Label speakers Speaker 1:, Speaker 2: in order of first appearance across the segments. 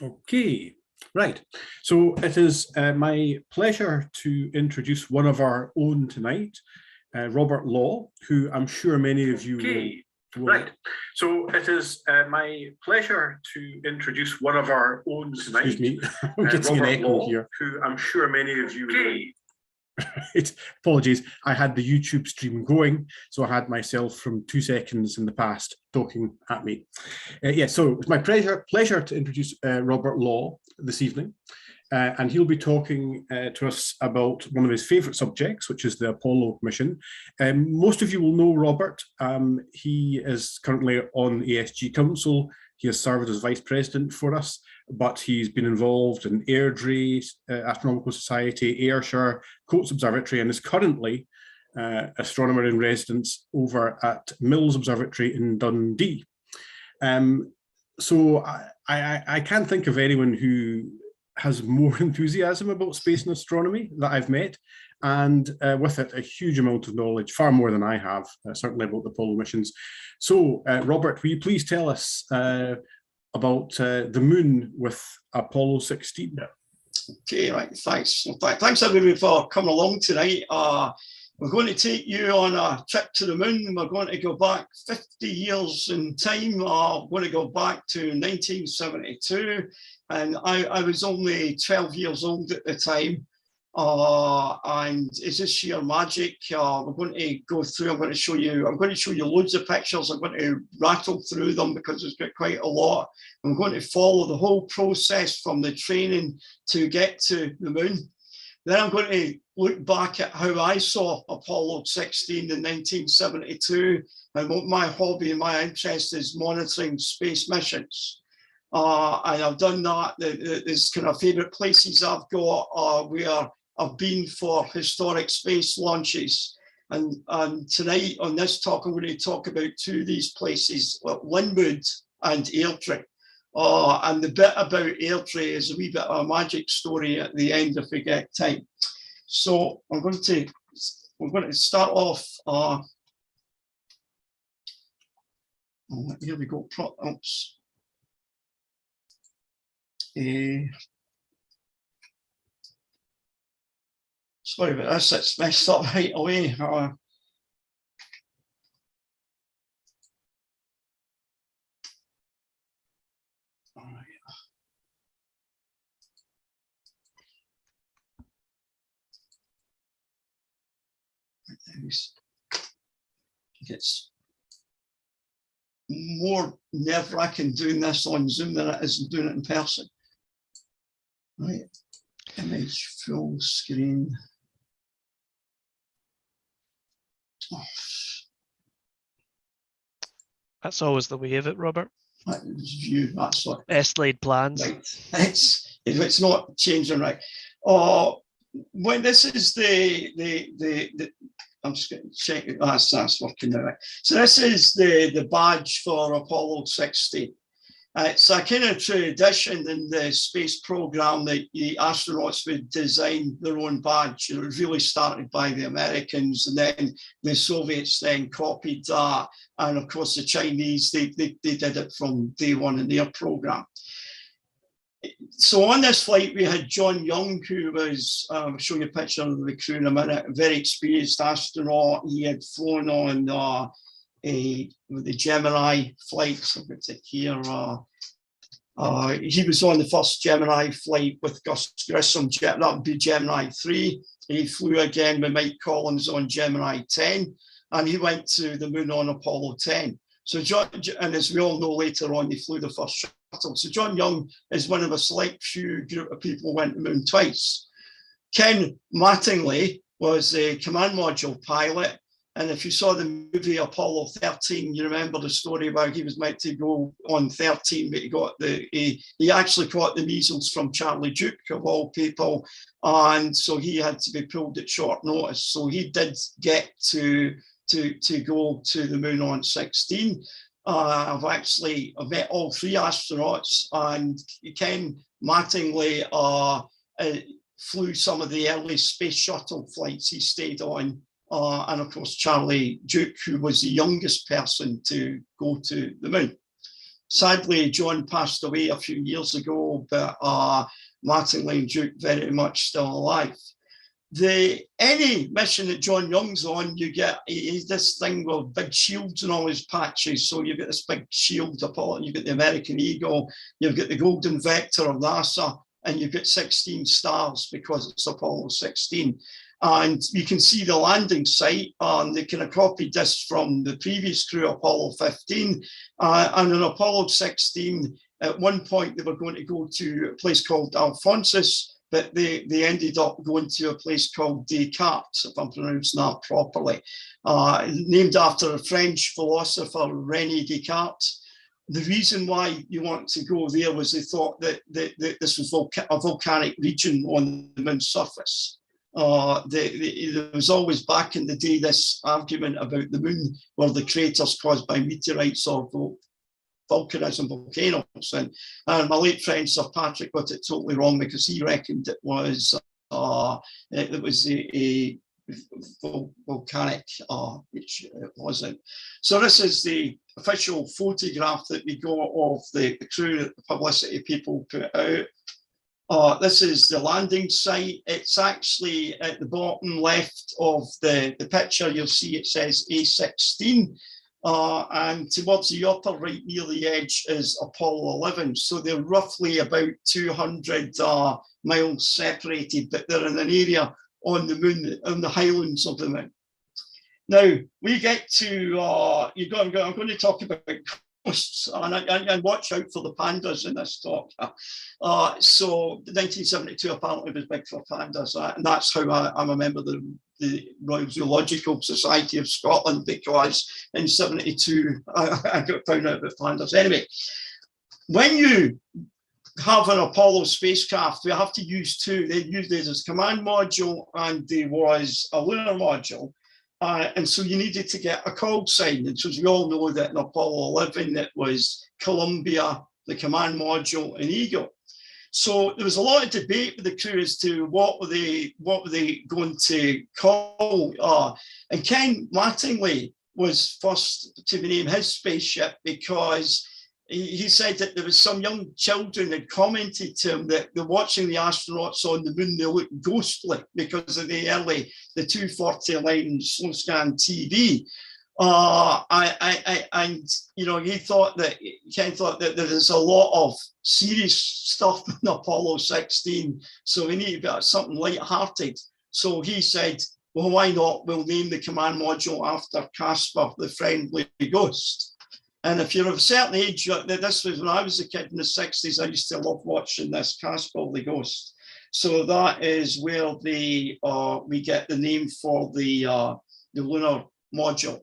Speaker 1: Okay, right. So it is my pleasure to introduce one of our own tonight, Robert Law, who I'm sure many of you will. Right. So it is my pleasure to introduce one of our own tonight. Excuse me, I'm getting an echo Law, here. Who I'm sure many of you will. Apologies, I had the YouTube stream going, so I had myself from 2 seconds in the past talking at me. So it's my pleasure to introduce Robert Law this evening, and he'll be talking to us about one of his favourite subjects, which is the Apollo mission. Most of you will know Robert. He is currently on the ESG Council. He has served as Vice President for us, but he's been involved in Airdrie Astronomical Society, Ayrshire, Coates Observatory, and is currently astronomer in residence over at Mills Observatory in Dundee. So I can't think of anyone who has more enthusiasm about space and astronomy that I've met, and with it a huge amount of knowledge, far more than I have, certainly about the Apollo missions. So Robert, will you please tell us about the moon with Apollo 16?
Speaker 2: Okay, right, thanks. Thanks everybody for coming along tonight. We're going to take you on a trip to the moon. We're going to go back 50 years in time. We're going to go back to 1972. And I was only 12 years old at the time. And it's just sheer magic. We're going to go through, I'm going to show you loads of pictures. I'm going to rattle through them because it's got quite a lot. I'm going to follow the whole process from the training to get to the moon. Then I'm going to look back at how I saw Apollo 16 in 1972 and what my hobby and my interest is monitoring space missions. And I've done that. There's kind of favourite places I've got where I've been for historic space launches. And tonight on this talk, I'm going to talk about two of these places, Linwood and Airdrie. And the bit about Airdrie is a wee bit of a magic story at the end if we get time. So we're going to start off. Here we go. Oops. Sorry about this. It's messed up right away. It's more nerve-wracking doing this on Zoom than it is doing it in person. Right, image full screen. Oh.
Speaker 3: That's always the way of it, Robert.
Speaker 2: View, that's what.
Speaker 3: Best laid plans.
Speaker 2: Right. It's not changing, right? When this is the I'm just going to check it. That's working now. Right. So this is the badge for Apollo 16. It's a kind of tradition in the space program that the astronauts would design their own badge. It was really started by the Americans, and then the Soviets then copied that. And of course, the Chinese, they did it from day one in their program. So on this flight, we had John Young, who was, I'll show you a picture of the crew in a minute, a very experienced astronaut. He had flown on the Gemini flights. I'll put it here. He was on the first Gemini flight with Gus Grissom. That would be Gemini 3. He flew again with Mike Collins on Gemini 10, and he went to the moon on Apollo 10. So John, and as we all know, later on, he flew the first shuttle. So John Young is one of a select few group of people who went to the moon twice. Ken Mattingly was a command module pilot. And if you saw the movie Apollo 13, you remember the story about he was meant to go on 13, but he actually caught the measles from Charlie Duke, of all people. And so he had to be pulled at short notice. So he did get to go to the moon on 16. I've met all three astronauts, and Ken Mattingly flew some of the early space shuttle flights he stayed on. And of course, Charlie Duke, who was the youngest person to go to the moon. Sadly, John passed away a few years ago, but Mattingly and Duke very much still alive. Any mission that John Young's on, you get this thing with big shields and all his patches. So you've got this big shield, Apollo, you've got the American Eagle, you've got the Golden Vector of NASA, and you've got 16 stars because it's Apollo 16. And you can see the landing site, and they kind of copied this from the previous crew, Apollo 15. And in Apollo 16, at one point, they were going to go to a place called Alphonsus, but they ended up going to a place called Descartes, if I'm pronouncing that properly, named after a French philosopher, René Descartes. The reason why you want to go there was they thought that this was a volcanic region on the moon's surface. There was always back in the day this argument about the moon were the craters caused by meteorites or volcanism, volcanoes, and my late friend Sir Patrick got it totally wrong because he reckoned it was a volcanic, which it wasn't. So this is the official photograph that we got of the crew that the publicity people put out. This is the landing site. It's actually at the bottom left of the picture. You'll see it says A16. And towards the upper right near the edge is Apollo 11. So they're roughly about 200 miles separated, but they're in an area on the moon, on the highlands of the moon. Now, we get to, I'm going to talk about ghosts, and watch out for the pandas in this talk. So 1972 apparently was big for pandas, and that's how I'm a member of the Royal Zoological Society of Scotland, because in 72 I got found out about pandas. Anyway, when you have an Apollo spacecraft, we have to use two. They used this as command module, and there was a lunar module. And so you needed to get a call sign. And so we all know that in Apollo 11, it was Columbia, the command module, and Eagle. So there was a lot of debate with the crew as to what were they going to call. And Ken Mattingly was first to name his spaceship because he said that there was some young children had commented to him that they're watching the astronauts on the moon, they look ghostly because of the 240 line slow scan TV. And you know, Ken thought that there is a lot of serious stuff in Apollo 16, so we need something light-hearted. So he said, well, why not? We'll name the command module after Casper, the friendly ghost. And if you're of a certain age, this was when I was a kid in the 60s, I used to love watching this, Casper the Ghost. So that is where we get the name for the lunar module.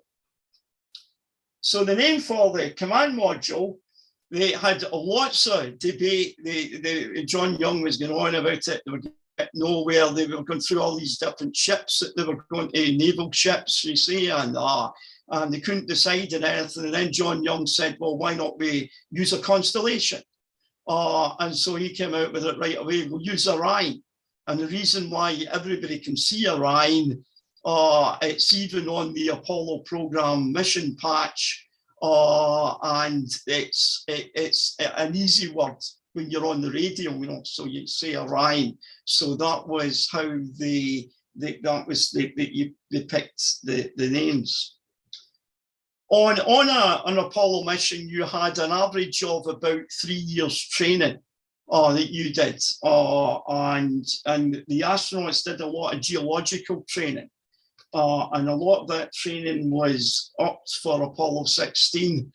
Speaker 2: So the name for the command module, they had lots of debate. John Young was going on about it. They were getting nowhere. They were going through all these different ships that they were going to, naval ships, you see, and they couldn't decide on anything. And then John Young said, well, why not we use a constellation? And so he came out with it right away. We'll use Orion. And the reason why everybody can see Orion, it's even on the Apollo program mission patch. And it's an easy word when you're on the radio, you know, so you say Orion. So that was how they picked the names. On an Apollo mission, you had an average of about 3 years training that you did. And the astronauts did a lot of geological training. And a lot of that training was up for Apollo 16.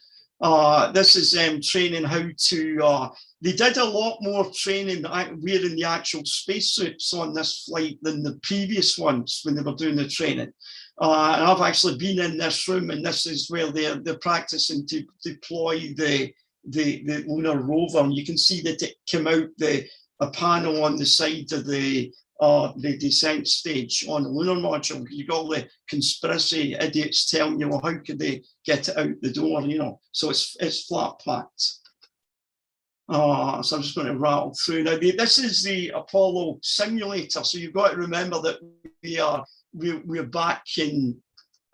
Speaker 2: This is them training how to, they did a lot more training wearing the actual spacesuits on this flight than the previous ones when they were doing the training. And I've actually been in this room, and this is where they're practicing to deploy the lunar rover. And you can see that it came out a panel on the side of the descent stage on the lunar module. You got all the conspiracy idiots telling you, well, how could they get it out the door? You know, so it's flat packed. So I'm just going to rattle through now. This is the Apollo simulator. So you've got to remember that we're back in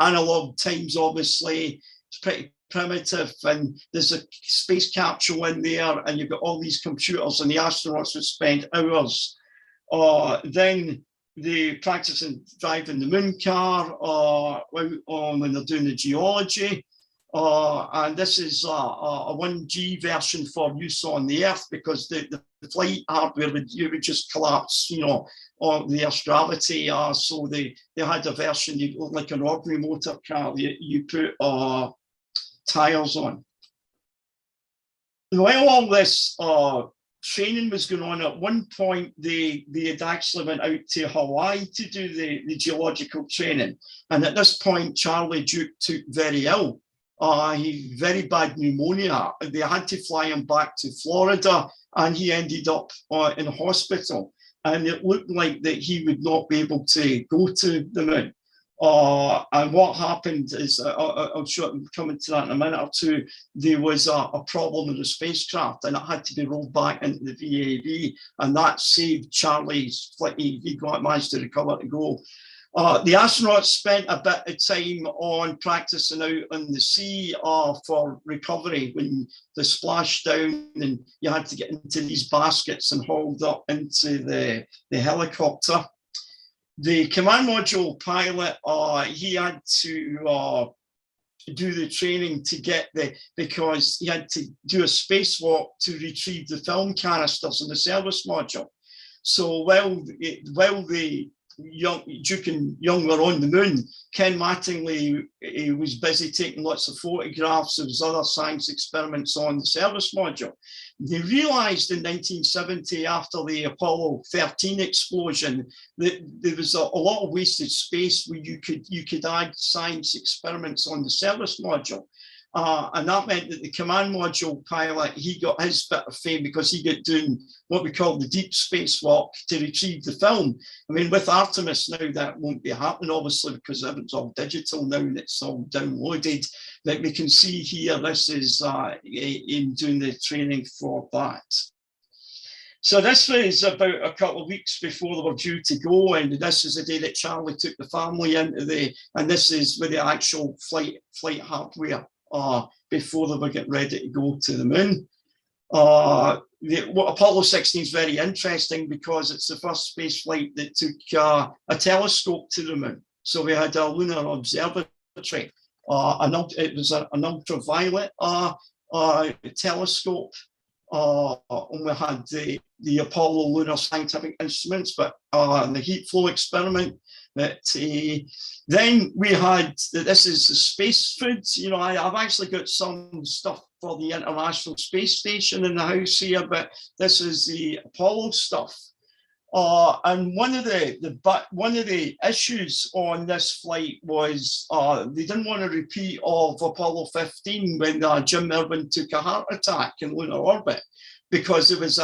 Speaker 2: analog times. Obviously, it's pretty primitive, and there's a space capsule in there, and you've got all these computers, and the astronauts would spend hours. Then they practice in driving the moon car when they're doing the geology. And this is a 1G version for use on the Earth, because the flight hardware would just collapse, on the Earth's gravity. So they had a version like an ordinary motor car. You put tires on. While all this training was going on, at one point they had actually went out to Hawaii to do the geological training. And at this point, Charlie Duke took very ill. He very bad pneumonia. They had to fly him back to Florida, and he ended up in hospital. And it looked like that he would not be able to go to the moon. And what happened is, I'll come into that in a minute or two, there was a problem with the spacecraft, and it had to be rolled back into the VAB, and that saved Charlie's flight. He managed to recover to go. The astronauts spent a bit of time on practicing out on the sea for recovery when they splashed down, and you had to get into these baskets and hauled up into the helicopter. The command module pilot, he had to do the training to get because he had to do a spacewalk to retrieve the film canisters in the service module. So while the Duke and Young were on the moon, Ken Mattingly was busy taking lots of photographs of his other science experiments on the service module. They realized in 1970, after the Apollo 13 explosion, that there was a lot of wasted space where you could add science experiments on the service module. And that meant that the command module pilot, he got his bit of fame because he got doing what we call the deep spacewalk to retrieve the film. I mean, with Artemis now, that won't be happening, obviously, because it's all digital now and it's all downloaded. Like we can see here, this is in doing the training for that. So this was about a couple of weeks before they were due to go, and this is the day that Charlie took the family into and this is with the actual flight hardware. Before they were getting ready to go to the moon. Apollo 16 is very interesting because it's the first space flight that took a telescope to the moon. So we had a lunar observatory. It was an ultraviolet telescope. And we had the Apollo lunar scientific instruments, but the heat flow experiment. But then we had, this is the space food. I've actually got some stuff for the International Space Station in the house here, but this is the Apollo stuff. And one of the issues on this flight was they didn't want a repeat of Apollo 15 when Jim Irwin took a heart attack in lunar orbit, because there was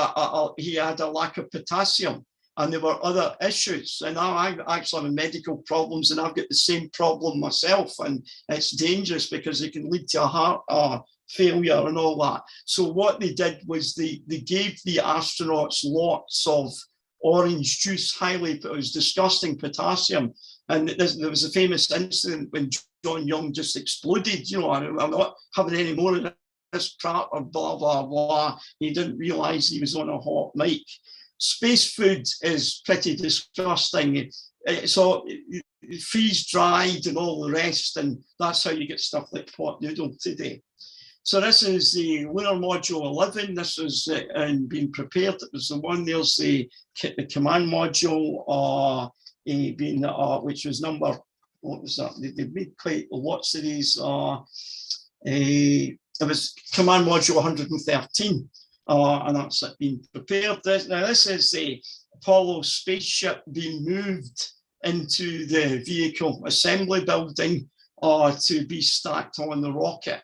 Speaker 2: he had a lack of potassium. And there were other issues. And I actually have medical problems, and I've got the same problem myself. And it's dangerous because it can lead to a heart failure and all that. So what they did was they gave the astronauts lots of orange juice, it was disgusting potassium. And there was a famous incident when John Young just exploded. I'm not having any more of this crap or blah, blah, blah. He didn't realize he was on a hot mic. Space food is pretty disgusting. So freeze dried and all the rest, and that's how you get stuff like pot noodle today. So this is the lunar module 11. This is being prepared. It was the one. There's the command module, which was number. What was that? They made quite lots of these. It was command module 113. And that's it being prepared. Now this is the Apollo spaceship being moved into the vehicle assembly building to be stacked on the rocket.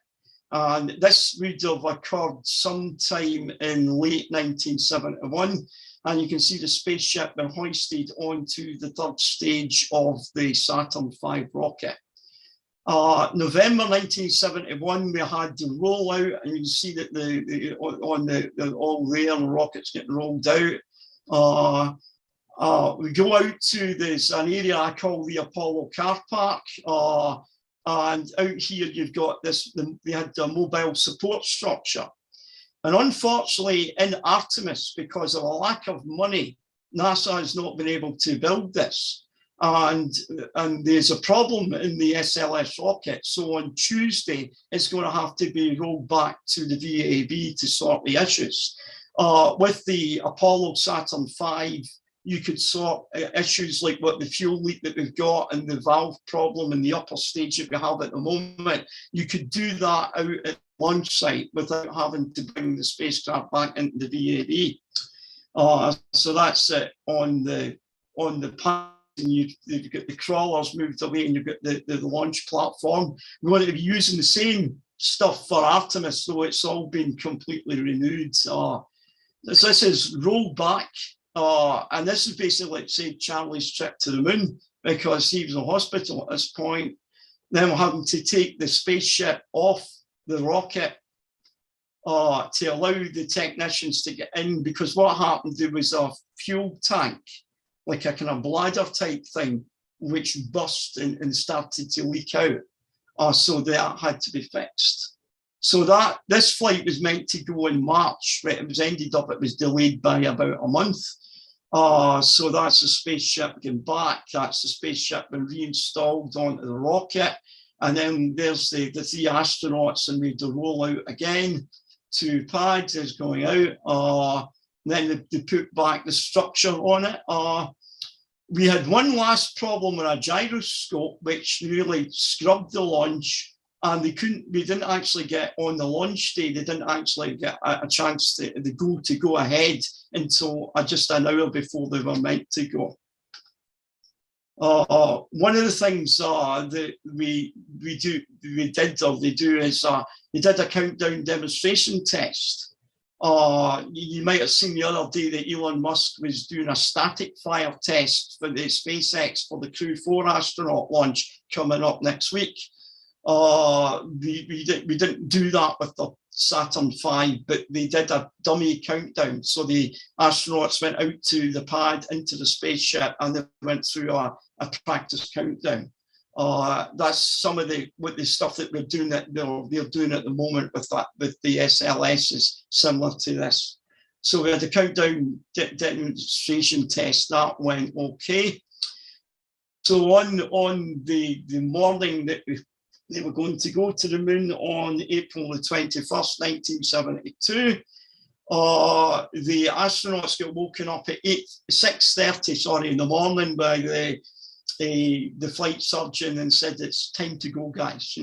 Speaker 2: And this would have occurred sometime in late 1971. And you can see the spaceship being hoisted onto the third stage of the Saturn V rocket. November 1971, we had the rollout, and you can see that all there, the rockets getting rolled out. We go out to an area I call the Apollo car park. And out here, you've got this, they had a mobile support structure. And unfortunately, in Artemis, because of a lack of money, NASA has not been able to build this. And there's a problem in the SLS rocket. So on Tuesday, it's going to have to be rolled back to the VAB to sort the issues. With the Apollo Saturn V, you could sort issues like what the fuel leak that we've got and the valve problem in the upper stage that we have at the moment. You could do that out at the launch site without having to bring the spacecraft back into the VAB. So that's it on the pad. You've got the crawlers moved away and you've got the launch platform. We're going to be using the same stuff for Artemis, so it's all been completely renewed. This is rolled back. And this is basically like, say, Charlie's trip to the moon, because he was in hospital at this point. Then we're having to take the spaceship off the rocket to allow the technicians to get in, because what happened, there was a fuel tank, like a kind of bladder type thing, which burst and started to leak out. So that had to be fixed. So this flight was meant to go in March, right? It was delayed by about a month. So that's the spaceship going back. That's the spaceship been reinstalled onto the rocket. And then there's the 3 astronauts, and we have to roll out again. 2 pads is going out. Then they put back the structure on it. We had one last problem with a gyroscope, which really scrubbed the launch. And we didn't actually get on the launch day. They didn't actually get a chance to go ahead until just an hour before they were meant to go. One of the things that they do is they did a countdown demonstration test. You might have seen the other day that Elon Musk was doing a static fire test for the SpaceX for the Crew 4 astronaut launch coming up next week. We didn't do that with the Saturn V, but they did a dummy countdown. So the astronauts went out to the pad, into the spaceship, and they went through a practice countdown. That's some of the stuff that we're doing that they're doing at the moment with the SLS is similar to this. So we had a countdown demonstration test that went okay. So on the morning that they were going to go to the moon on April the 21st, 1972. The astronauts got woken up at 6:30 in the morning by the flight surgeon and said, "It's time to go, guys,"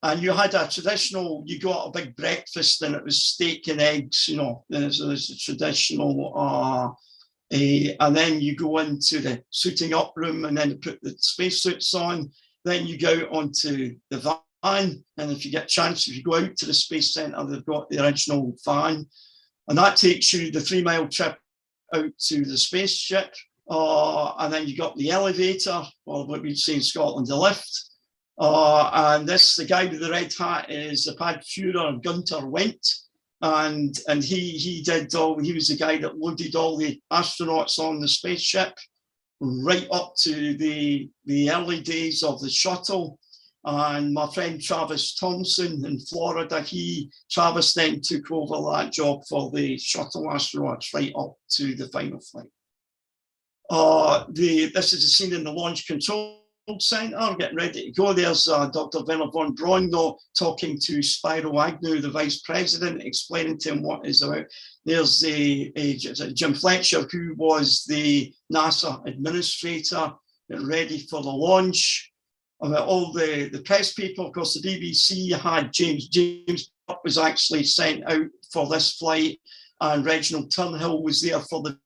Speaker 2: And you had you got a big breakfast, and it was steak and eggs, There's a traditional, and then you go into the suiting up room, and then put the spacesuits on. Then you go out onto the van, and if you get a chance, if you go out to the Space Centre, they've got the original van, and that takes you the 3-mile trip out to the spaceship. And then you got the elevator, or what we'd say in Scotland, the lift. And the guy with the red hat is the pad Führer, Gunter Wendt, and he was the guy that loaded all the astronauts on the spaceship, right up to the early days of the shuttle. And my friend Travis Thompson in Florida, Travis then took over that job for the shuttle astronauts right up to the final flight. This is a scene in the Launch Control Center, getting ready to go. There's Dr. Werner von Braun talking to Spiro Agnew, the vice president, explaining to him what it's about. There's Jim Fletcher, who was the NASA administrator, ready for the launch. All the press people, of course, the BBC had James was actually sent out for this flight, and Reginald Turnhill was there for the.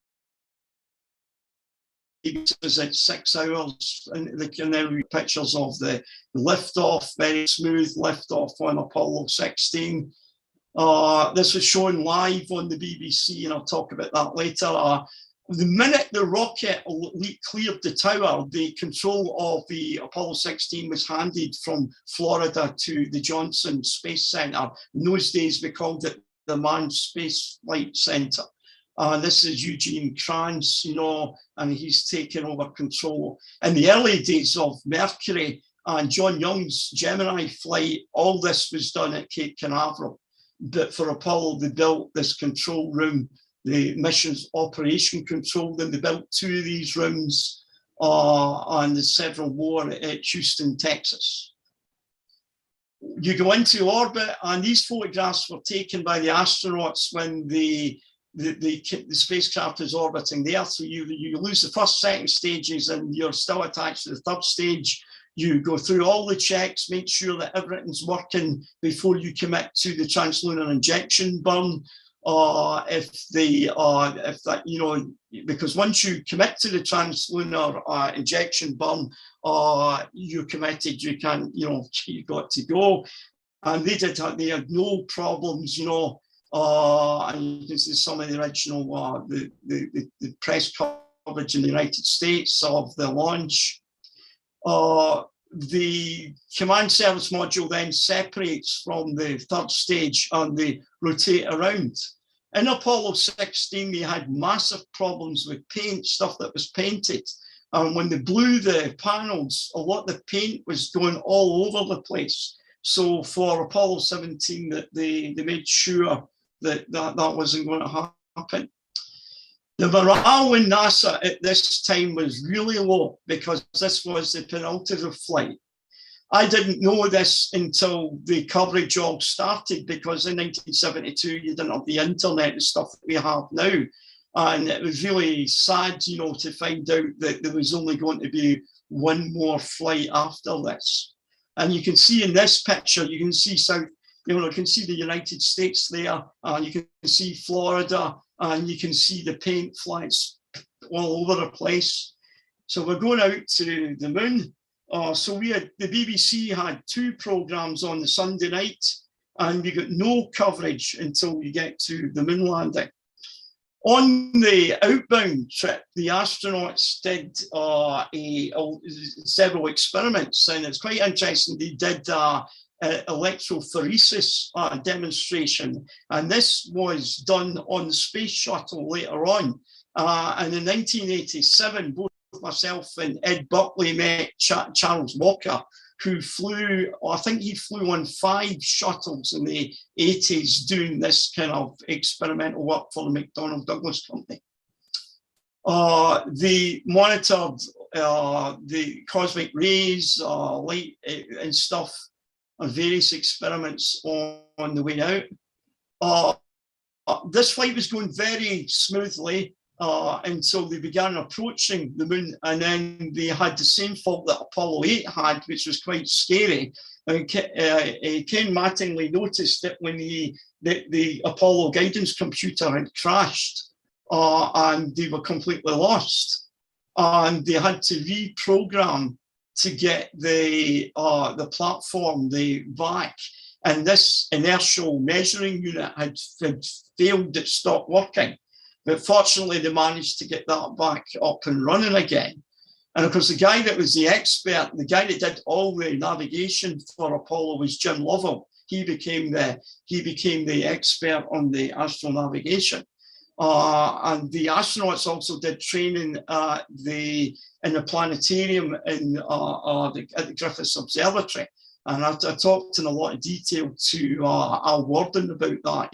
Speaker 2: It was at 6 hours, and they can now read pictures of the liftoff, very smooth liftoff on Apollo 16. This was shown live on the BBC, and I'll talk about that later. The minute the rocket cleared the tower, the control of the Apollo 16 was handed from Florida to the Johnson Space Center. In those days, we called it the Manned Space Flight Center. This is Eugene Kranz, and he's taken over control. In the early days of Mercury, and John Young's Gemini flight, all this was done at Cape Canaveral. But for Apollo, they built this control room, the mission's operation control, then they built 2 of these rooms, and there's several more at Houston, Texas. You go into orbit, and these photographs were taken by the astronauts when the spacecraft is orbiting the Earth. So you lose the first, second stages, and you're still attached to the third stage. You go through all the checks, make sure that everything's working before you commit to the translunar injection burn. Because once you commit to the translunar injection burn, you're committed. You can't, you got to go. And they had no problems, and you can see some of the original the press coverage in the United States of the launch. The command service module then separates from the third stage and they rotate around. In Apollo 16, they had massive problems with paint, stuff that was painted. And when they blew the panels, a lot of the paint was going all over the place. So for Apollo 17, that they made sure that wasn't going to happen. The morale in NASA at this time was really low because this was the penultimate flight. I didn't know this until the coverage all started, because in 1972, you didn't have the internet and stuff that we have now. And it was really sad, to find out that there was only going to be one more flight after this. And you can see in this picture, you can see you can see the United States there, and you can see Florida, and you can see the paint flights all over the place. So we're going out to the moon. So the BBC had 2 programs on the Sunday night, and we got no coverage until we get to the moon landing. On the outbound trip, the astronauts did several experiments, and it's quite interesting. They did electrophoresis demonstration, and this was done on the space shuttle later on. And in 1987, both myself and Ed Buckley met Charles Walker, who flew, I think he flew on 5 shuttles in the 80s doing this kind of experimental work for the McDonnell Douglas Company. They monitored the cosmic rays, light and stuff, on various experiments on the way out. This flight was going very smoothly until they began approaching the moon, and then they had the same fault that Apollo 8 had, which was quite scary. And Ken Mattingly noticed that when the Apollo guidance computer had crashed, and they were completely lost, and they had to reprogram to get the platform back. And this inertial measuring unit had failed, it stopped working. But fortunately, they managed to get that back up and running again. And of course, the guy that was the expert, the guy that did all the navigation for Apollo was Jim Lovell. He became the expert on the astronavigation. And the astronauts also did training in the planetarium at the Griffiths Observatory. And I talked in a lot of detail to Al Worden about that,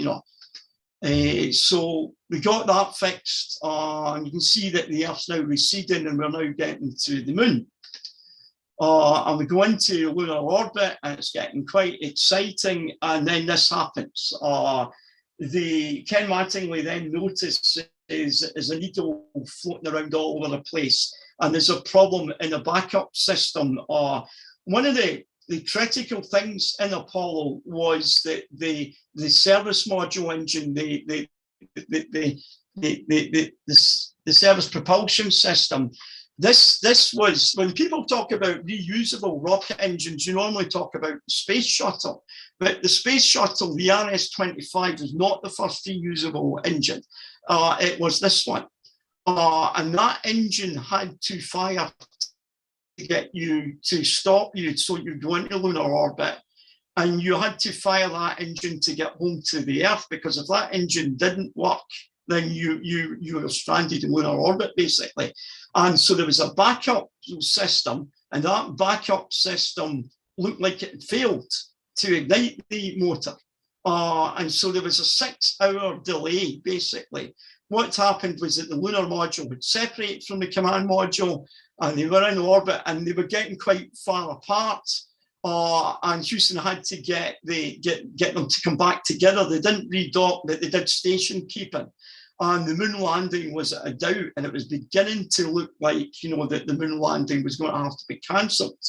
Speaker 2: So we got that fixed, and you can see that the Earth's now receding and we're now getting to the moon. And we go into lunar orbit and it's getting quite exciting, and then this happens. Ken Mattingly then notices is a needle floating around all over the place, and there's a problem in the backup system. One of the critical things in Apollo was that the service module engine, the service propulsion system. This was, when people talk about reusable rocket engines, you normally talk about the space shuttle, but the space shuttle, the RS-25, was not the first reusable engine. It was this one, and that engine had to fire to get you to stop you, so you go into lunar orbit, and you had to fire that engine to get home to the Earth, because if that engine didn't work, then you were stranded in lunar orbit, basically. And so there was a backup system, and that backup system looked like it failed to ignite the motor. And so there was a 6-hour delay, basically. What happened was that the lunar module would separate from the command module, and they were in orbit, and they were getting quite far apart. And Houston had to get them to come back together. They didn't redock, but they did station keeping. And the moon landing was at a doubt, and it was beginning to look like, you know, that the moon landing was going to have to be cancelled.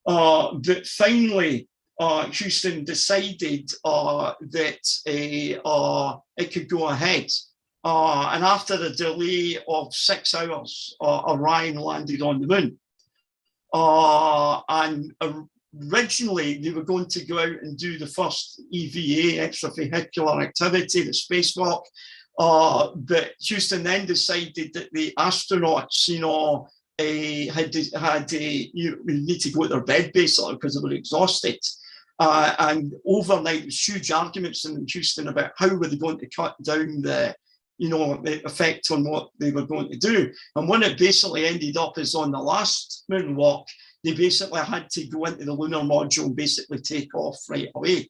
Speaker 2: But finally, Houston decided that it could go ahead. And after a delay of 6 hours, Orion landed on the moon. And originally, they were going to go out and do the first EVA, extravehicular activity, the spacewalk. But Houston then decided that the astronauts, you know, you need to go to their bed, basically, because they were exhausted. And overnight, there was huge arguments in Houston about how were they going to cut down the effect on what they were going to do. And when it basically ended up is on the last moonwalk, they basically had to go into the lunar module and basically take off right away.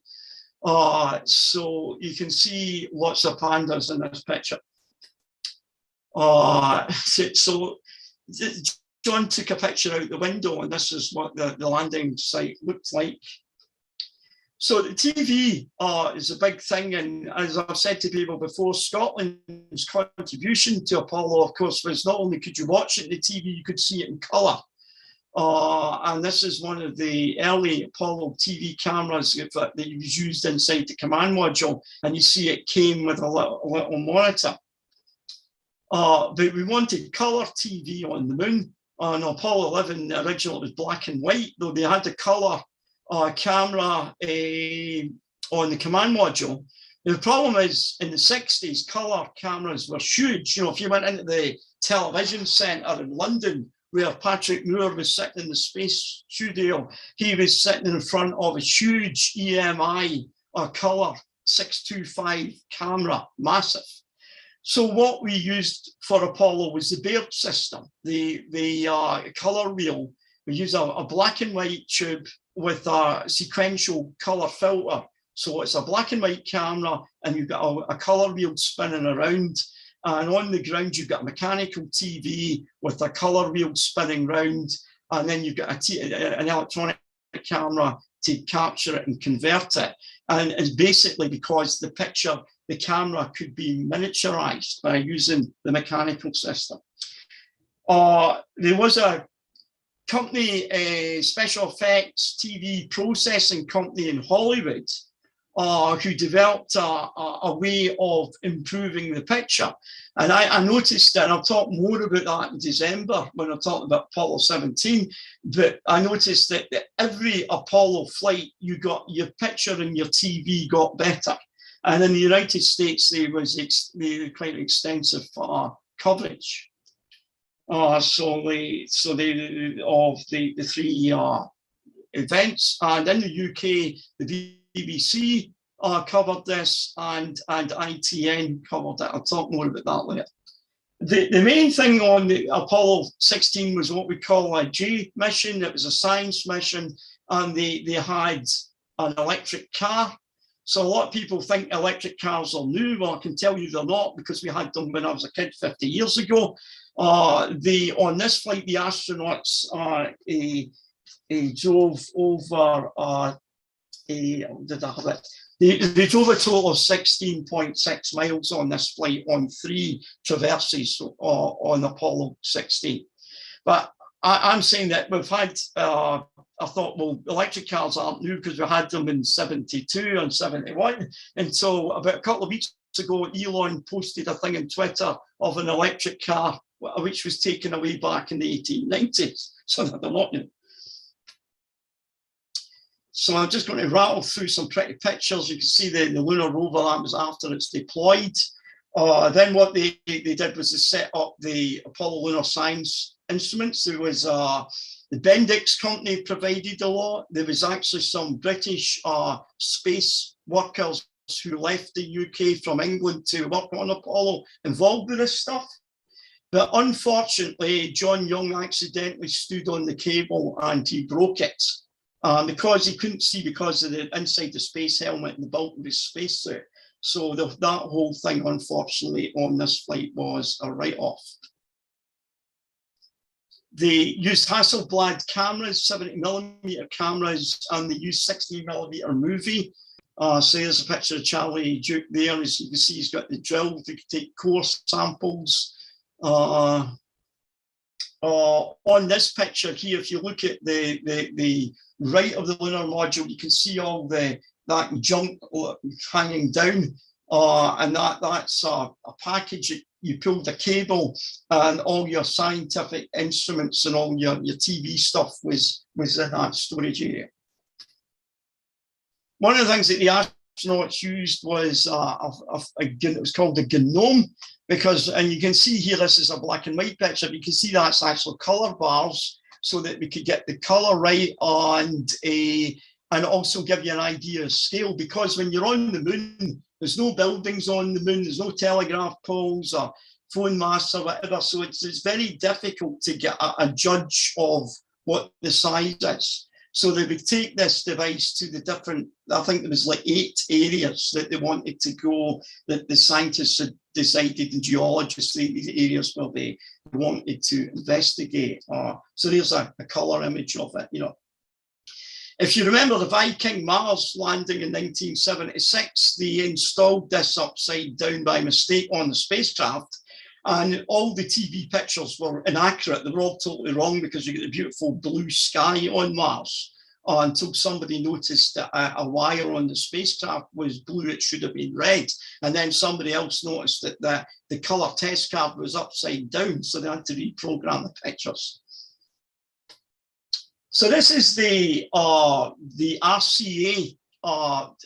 Speaker 2: So you can see lots of pandas in this picture. So John took a picture out the window, and this is what the landing site looked like. So the TV is a big thing, and as I've said to people before, Scotland's contribution to Apollo, of course, was not only could you watch it on the TV, you could see it in colour. And this is one of the early Apollo TV cameras that was used inside the command module, and you see it came with a little monitor. But we wanted colour TV on the moon. On Apollo 11, originally it was black and white, though they had a colour camera on the command module. The problem is, in the 60s, colour cameras were huge. You know, if you went into the television centre in London, where Patrick Moore was sitting in the space studio, he was sitting in front of a huge EMI colour 625 camera, massive. So what we used for Apollo was the Baird system, the colour wheel. We use a black and white tube with a sequential colour filter. So it's a black and white camera, and you've got a colour wheel spinning around. And on the ground, you've got a mechanical TV with a colour wheel spinning round. And then you've got an electronic camera to capture it and convert it. And it's basically because the camera could be miniaturized by using the mechanical system. There was a company, a special effects TV processing company in Hollywood, who developed a way of improving the picture. And I noticed that, and I'll talk more about that in December when I'm talking about Apollo 17, but I noticed that every Apollo flight, you got your picture and your TV got better. And in the United States, there was quite extensive coverage. So the three events, and in the UK, the BBC covered this, and ITN covered it. I'll talk more about that later. The main thing on the Apollo 16 was what we call a J mission. It was a science mission, and they had an electric car. So a lot of people think electric cars are new. Well, I can tell you they're not, because we had them when I was a kid 50 years ago. On this flight, the astronauts drove over. They drove a total of 16.6 miles on this flight on 3 traverses on Apollo 16. But I'm saying that we've had. I thought, well, electric cars aren't new because we had them in 72 and 71. And so about a couple of weeks ago, Elon posted a thing on Twitter of an electric car, which was taken away back in the 1890s. So they're not new. So I'm just going to rattle through some pretty pictures. You can see the lunar rover, that was after it's deployed. Then what they did was they set up the Apollo Lunar Science Instruments. There was the Bendix company provided a lot. There was actually some British space workers who left the UK from England to work on Apollo involved with this stuff. But unfortunately, John Young accidentally stood on the cable and he broke it. Because he couldn't see because of the inside the space helmet and the bulk of his spacesuit. So that whole thing, unfortunately, on this flight was a write-off. They used Hasselblad cameras, 70mm cameras, and they used 60mm movie. So here's a picture of Charlie Duke there. As you can see, he's got the drill. They could take core samples. On this picture here, if you look at the right of the lunar module, you can see all that junk hanging down. And that's a package. You pull the cable and all your scientific instruments and all your TV stuff was in that storage area. One of the things that the astronauts used was it was called a GNOME, because, and you can see here, this is a black and white picture, but you can see that's actual color bars so that we could get the color right and also give you an idea of scale, because when you're on the moon, there's no buildings on the moon, there's no telegraph poles or phone masts or whatever, so it's very difficult to get a judge of what the size is. So they would take this device to the different, I think there was like 8 areas that they wanted to go, that the scientists had decided, the geologists, these areas where they wanted to investigate. So there's a color image of it, you know. If you remember the Viking Mars landing in 1976, they installed this upside down by mistake on the spacecraft, and all the TV pictures were inaccurate. They were all totally wrong because you get the beautiful blue sky on Mars. Until somebody noticed that a wire on the spacecraft was blue, it should have been red. And then somebody else noticed that the color test card was upside down, so they had to reprogram the pictures. So this is the RCA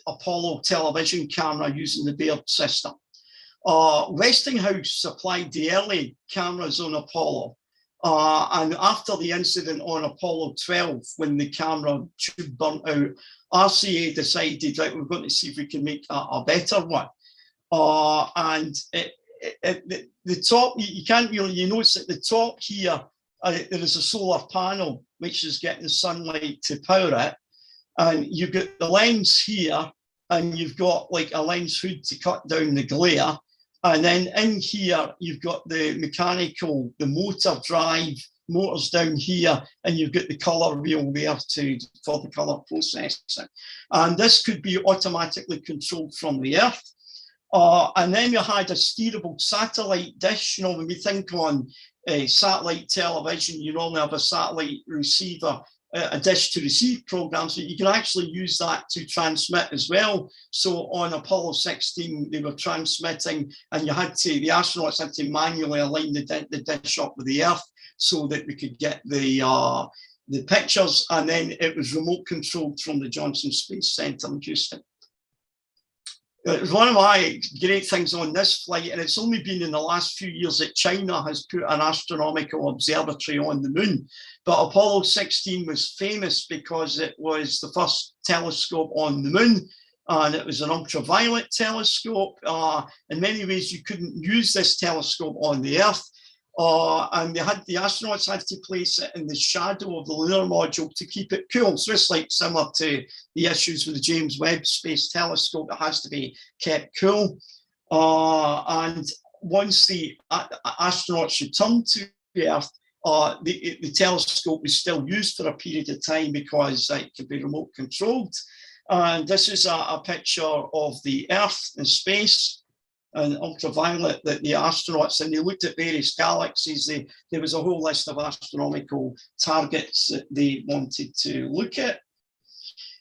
Speaker 2: Apollo television camera using the Baird system. Westinghouse supplied the early cameras on Apollo. And after the incident on Apollo 12, when the camera tube burnt out, RCA decided, right, we're going to see if we can make a better one. And the top, you can't really, you notice at the top here, there is a solar panel which is getting the sunlight to power it. And you've got the lens here, and you've got like a lens hood to cut down the glare. And then in here, you've got the mechanical, the motor drive, motors down here, and you've got the color wheel there for the color processing. And this could be automatically controlled from the Earth. And then you had a steerable satellite dish. You know, when we think on satellite television, you normally have a satellite receiver, a dish to receive programs, so you can actually use that to transmit as well. So on Apollo 16, they were transmitting, and the astronauts had to manually align the dish up with the Earth so that we could get the pictures, and then it was remote controlled from the Johnson Space Center in Houston. It was one of my great things on this flight, and it's only been in the last few years that China has put an astronomical observatory on the moon. But Apollo 16 was famous because it was the first telescope on the moon, and it was an ultraviolet telescope. In many ways, you couldn't use this telescope on the Earth. And the astronauts had to place it in the shadow of the lunar module to keep it cool. So it's like similar to the issues with the James Webb Space Telescope. It has to be kept cool. And once the astronauts returned to the Earth, the telescope was still used for a period of time because it could be remote controlled. And this is a picture of the Earth in space, and ultraviolet, that the astronauts, and they looked at various galaxies. There was a whole list of astronomical targets that they wanted to look at.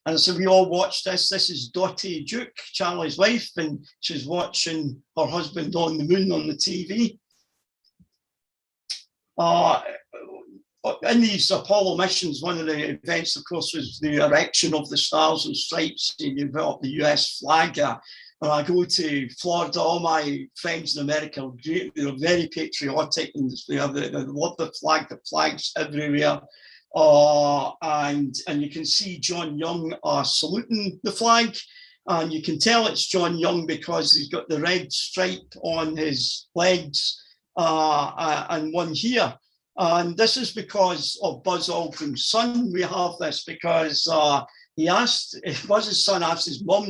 Speaker 2: And so we all watched this. This is Dottie Duke, Charlie's wife, and she's watching her husband on the moon on the TV. In these Apollo missions, one of the events, of course, was the erection of the Stars and Stripes. You've got the US flag. When I go to Florida, all my friends in America are great. They're very patriotic, and they love the flags everywhere. And you can see John Young saluting the flag. And you can tell it's John Young because he's got the red stripe on his legs and one here. And this is because of Buzz Aldrin's son. We have this because Buzz's son asked his mum,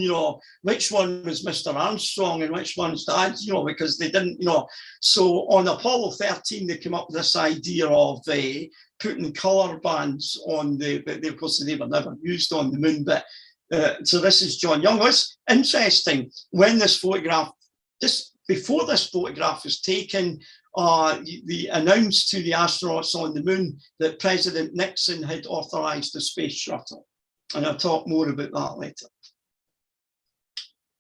Speaker 2: which one was Mr. Armstrong and which one's Dad, because they didn't, So on Apollo 13, they came up with this idea of putting colour bands on but of course they were never used on the moon. But so this is John Young. What's interesting, when before this photograph was taken, they announced to the astronauts on the moon that President Nixon had authorized the space shuttle. And I'll talk more about that later.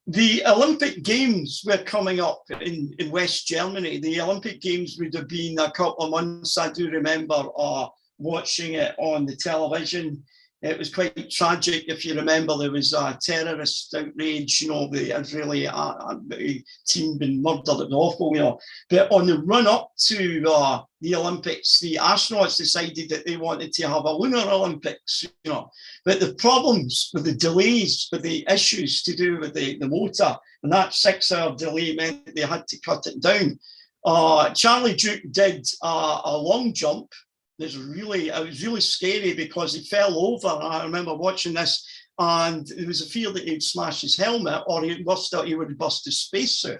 Speaker 2: The Olympic Games were coming up in West Germany. The Olympic Games would have been a couple of months. I do remember watching it on the television. It was quite tragic. If you remember, there was a terrorist outrage, the Israeli team being murdered. It was awful, But on the run up to the Olympics, the astronauts decided that they wanted to have a lunar Olympics, But the problems with the delays, with the issues to do with the motor, and that 6-hour delay meant that they had to cut it down. Charlie Duke did a long jump. It was really scary because he fell over. I remember watching this, and there was a fear that he'd smash his helmet or he would bust his spacesuit.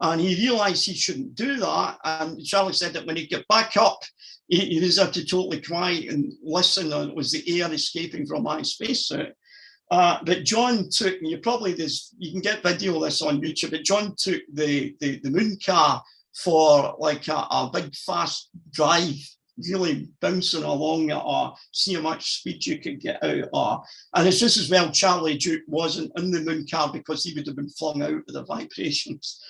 Speaker 2: And he realized he shouldn't do that. And Charlie said that when he got back up, he was had to totally quiet and listen. And it was the air escaping from my spacesuit. But John took, you can get video of this on YouTube, but John took the moon car for like a big fast drive, really bouncing along at see how much speed you could get out. And it's just as well Charlie Duke wasn't in the moon car because he would have been flung out with the vibrations.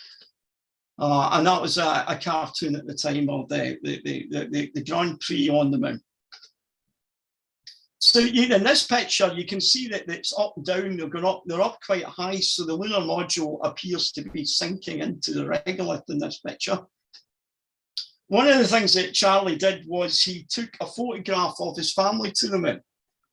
Speaker 2: And that was a cartoon at the time of the Grand Prix on the moon. So in this picture, you can see that it's up, down, they're up quite high. So the lunar module appears to be sinking into the regolith in this picture. One of the things that Charlie did was he took a photograph of his family to the moon,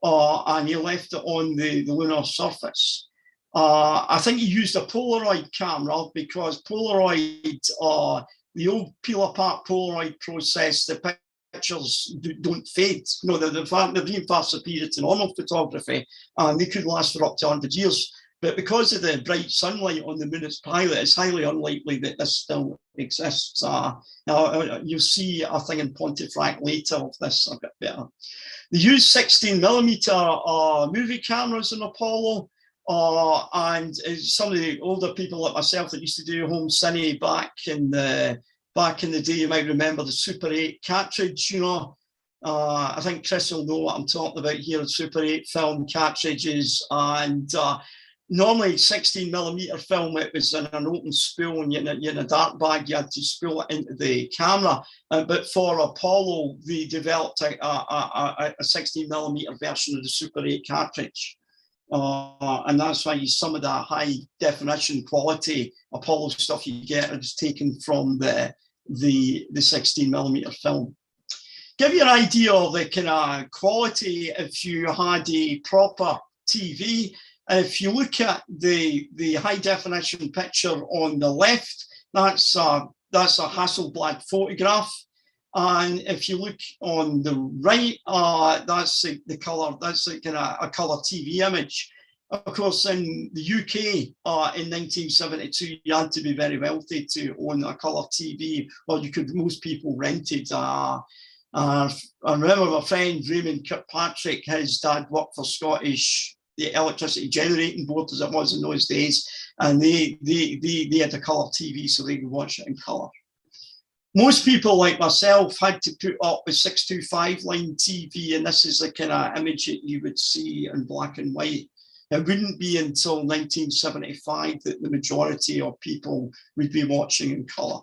Speaker 2: and he left it on the lunar surface. I think he used a Polaroid camera because Polaroid, the old peel apart Polaroid process, the pictures don't fade. They're being far superior to normal photography, and they could last for up to 100 years. But because of the bright sunlight on the moon's pilot, it's highly unlikely that this still exists. Now, you'll see a thing in Pontefract later of this a bit better. They used 16mm movie cameras in Apollo, and some of the older people like myself that used to do home cine back in the day, you might remember the Super 8 cartridge, I think Chris will know what I'm talking about here, Super 8 film cartridges, and normally 16mm film, it was in an open spool and in a dark bag, you had to spool it into the camera. But for Apollo, they developed a 16mm version of the Super 8 cartridge. And that's why some of the high definition quality Apollo stuff you get is taken from the 16mm film. Give you an idea of the kind of quality if you had a proper TV. If you look at the high definition picture on the left, that's a Hasselblad photograph. And if you look on the right, that's the color, that's kind of a color TV image. Of course, in the UK in 1972, you had to be very wealthy to own a color TV, or most people rented. I remember my friend Raymond Kirkpatrick, his dad worked for the electricity generating board, as it was in those days, and they had a colour TV so they could watch it in colour. Most people like myself had to put up a 625 line TV, and this is the kind of image that you would see in black and white. It wouldn't be until 1975 that the majority of people would be watching in colour.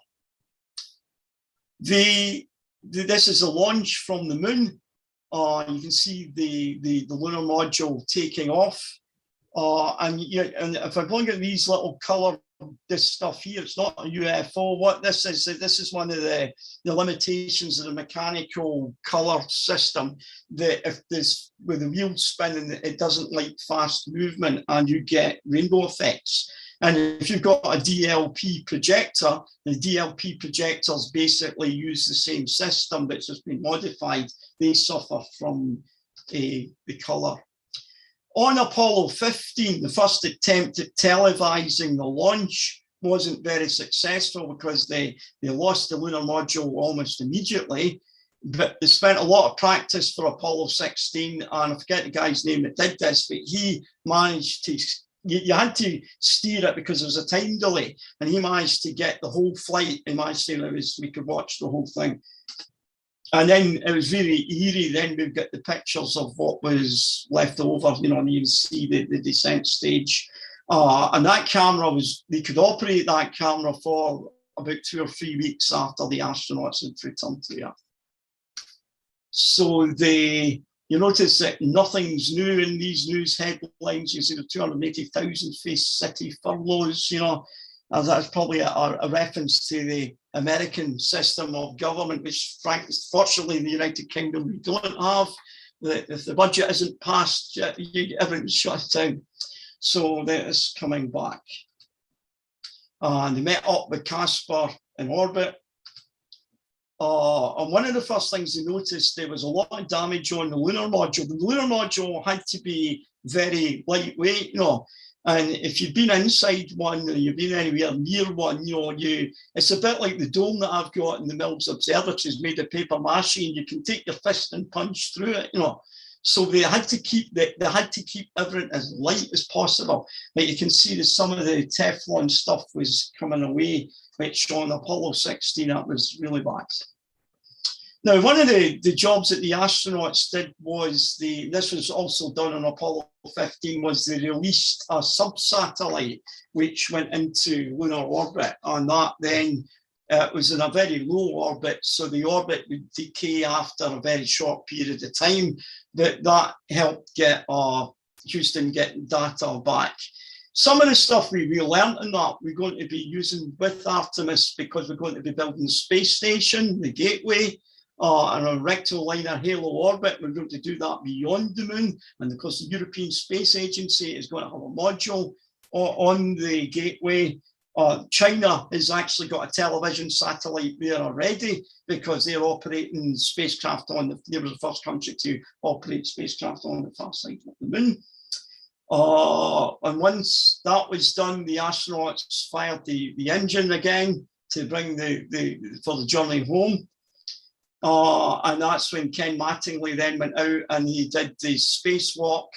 Speaker 2: This is a launch from the moon. You can see the lunar module taking off. And if I'm looking at these little colour this stuff here. It's not a UFO. What this is one of the limitations of the mechanical color system, that if this, with the wheels spinning, it doesn't like fast movement and you get rainbow effects. And if you've got a DLP projector, the DLP projectors basically use the same system, but it's just been modified. They suffer from the color. On Apollo 15, the first attempt at televising the launch wasn't very successful because they lost the lunar module almost immediately. But they spent a lot of practice for Apollo 16, and I forget the guy's name that did this, but he managed to, you had to steer it because there was a time delay, and he managed to get the whole flight. He managed to, we could watch the whole thing. And then it was very eerie. Then we've got the pictures of what was left over, you know, and you can see the descent stage. And that camera was, they could operate that camera for about 2 or 3 weeks after the astronauts had returned to the Earth. So you notice that nothing's new in these news headlines. You see the 280,000 face city furloughs, you know, as that's probably a reference to the American system of government, which fortunately in the United Kingdom we don't have. If the budget isn't passed, everything's shut down. So that is coming back. And they met up with Casper in orbit. And one of the first things they noticed, there was a lot of damage on the lunar module. The lunar module had to be very lightweight, you know. And if you've been inside one or you've been anywhere near one, you know, it's a bit like the dome that I've got in the Mills Observatory is made of paper mache, and you can take your fist and punch through it, you know. So they had to keep everything as light as possible. But you can see that some of the Teflon stuff was coming away, which on Apollo 16, that was really bad. Now, one of the jobs that the astronauts did was, this was also done on Apollo 15, was they released a sub-satellite which went into lunar orbit, and that then was in a very low orbit, so the orbit would decay after a very short period of time, but that helped get Houston getting data back. Some of the stuff we learned in that we're going to be using with Artemis, because we're going to be building the space station, the gateway, and a rectilinear halo orbit. We're going to do that beyond the moon. And of course, the European Space Agency is going to have a module on the gateway. China has actually got a television satellite there already, because they're operating spacecraft they were the first country to operate spacecraft on the far side of the moon. And once that was done, the astronauts fired the engine again to bring for the journey home. And that's when Ken Mattingly then went out and he did the spacewalk.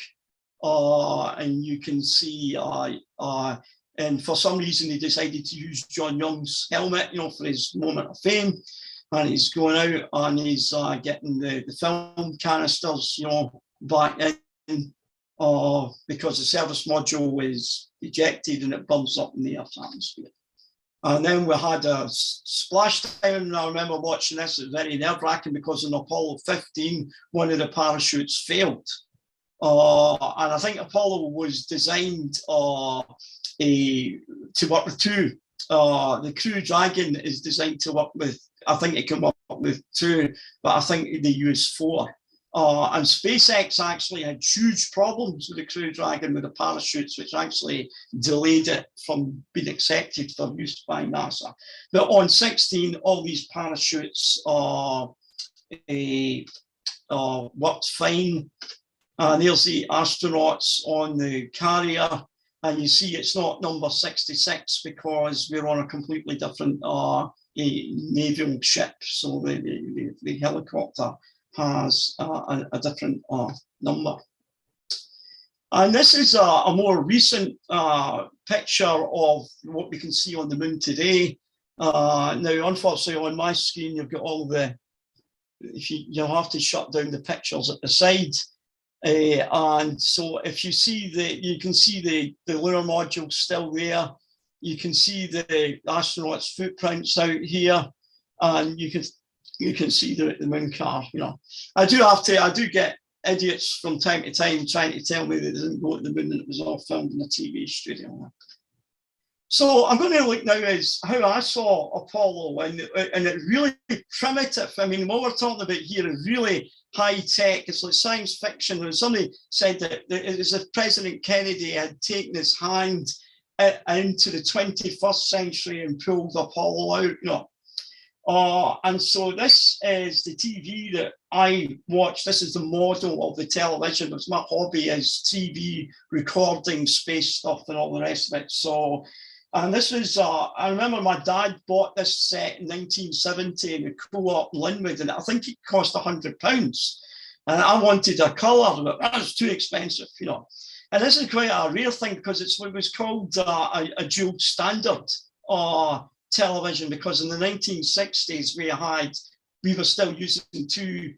Speaker 2: And you can see, and for some reason he decided to use John Young's helmet, you know, for his moment of fame. And he's going out and he's getting the film canisters, you know, back in, because the service module was ejected and it bumps up in the Earth's atmosphere. And then we had a splashdown, and I remember watching this. It was very nerve-wracking because in Apollo 15, one of the parachutes failed. And I think Apollo was designed to work with two. The Crew Dragon is designed to work with, I think it can work with 2, but I think they use 4. And SpaceX actually had huge problems with the Crew Dragon with the parachutes, which actually delayed it from being accepted for use by NASA. But on 16, all these parachutes worked fine. And there's the astronauts on the carrier. And you see it's not number 66 because we're on a completely different naval ship. So the helicopter has a different number. And this is a more recent picture of what we can see on the moon today. Now, unfortunately, on my screen, you've got all you'll have to shut down the pictures at the side. And so if you see you can see the lunar module still there. You can see the astronauts' footprints out here, and you can see the moon car. You know, I do get idiots from time to time trying to tell me that they didn't go to the moon and it was all filmed in a TV studio. So I'm going to look now is how I saw Apollo, and it's really primitive. I mean, what we're talking about here is really high tech. It's like science fiction. When somebody said that it was if President Kennedy had taken his hand into the 21st century and pulled Apollo out, you know. And so this is the TV that I watch. This is the model of the television. It's my hobby is TV, recording space stuff and all the rest of it. So, and this was, I remember my dad bought this set in 1970 in the Co-op in Linwood, and I think it cost £100. And I wanted a colour, but that was too expensive, you know. And this is quite a rare thing because it was called a dual standard television, because in the 1960s we were still using two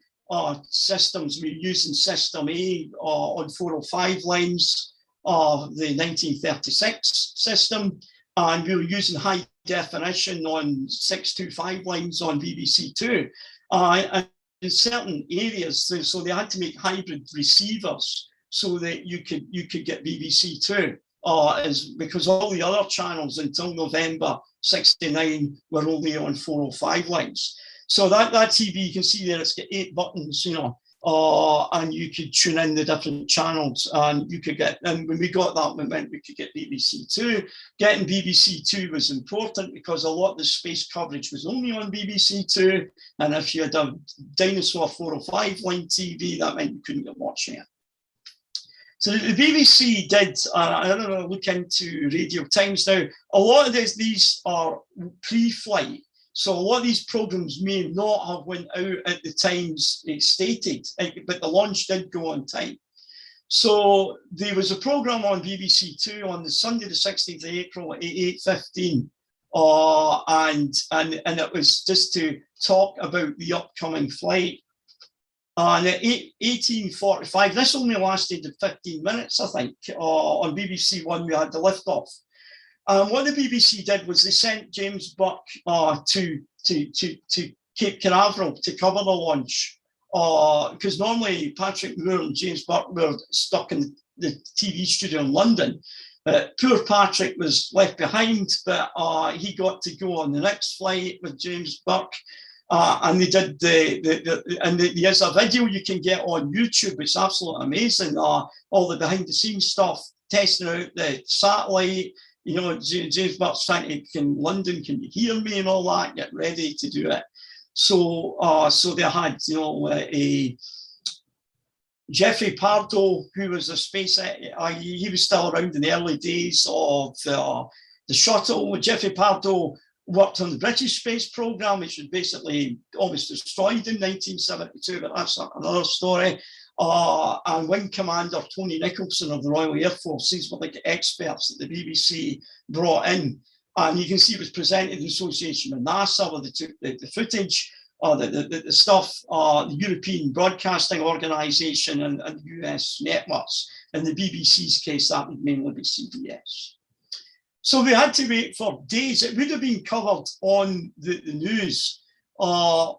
Speaker 2: systems. We were using System A on 405 lines of the 1936 system, and we were using high definition on 625 lines on BBC Two. And in certain areas, so they had to make hybrid receivers so that you could get BBC Two. Because all the other channels until November 69 were only on 405 lines. So that TV, you can see there, it's got 8 buttons, you know, and you could tune in the different channels, and you could get, and when we got that, we meant we could get BBC Two. Getting BBC Two was important because a lot of the space coverage was only on BBC Two, and if you had a dinosaur 405 line TV, that meant you couldn't get watching it. So the BBC did, I don't know, look into Radio Times now. A lot of these are pre-flight. So a lot of these programs may not have went out at the times stated, but the launch did go on time. So there was a program on BBC Two on the Sunday, the 16th of April at 8:15. And it was just to talk about the upcoming flight. And at 18:45, this only lasted 15 minutes, I think. On BBC One, we had the liftoff. What the BBC did was they sent James Burke to Cape Canaveral to cover the launch. Because normally Patrick Moore and James Burke were stuck in the TV studio in London. Poor Patrick was left behind, but he got to go on the next flight with James Burke. And they did there's a video you can get on YouTube. It's absolutely amazing. All the behind the scenes stuff, testing out the satellite. You know, James Burke's trying to, in London, can you hear me and all that? Get ready to do it. So, so they had, you know, Geoffrey Pardo, who was a space, he was still around in the early days of the shuttle. Geoffrey Pardo worked on the British space program, which was basically almost destroyed in 1972, but that's another story. And Wing Commander Tony Nicholson of the Royal Air Force, these were like experts that the BBC brought in. And you can see it was presented in association with NASA, where they took the footage, the stuff, the European Broadcasting Organisation and US networks. In the BBC's case, that would mainly be CBS. So we had to wait for days. It would have been covered on the news. Now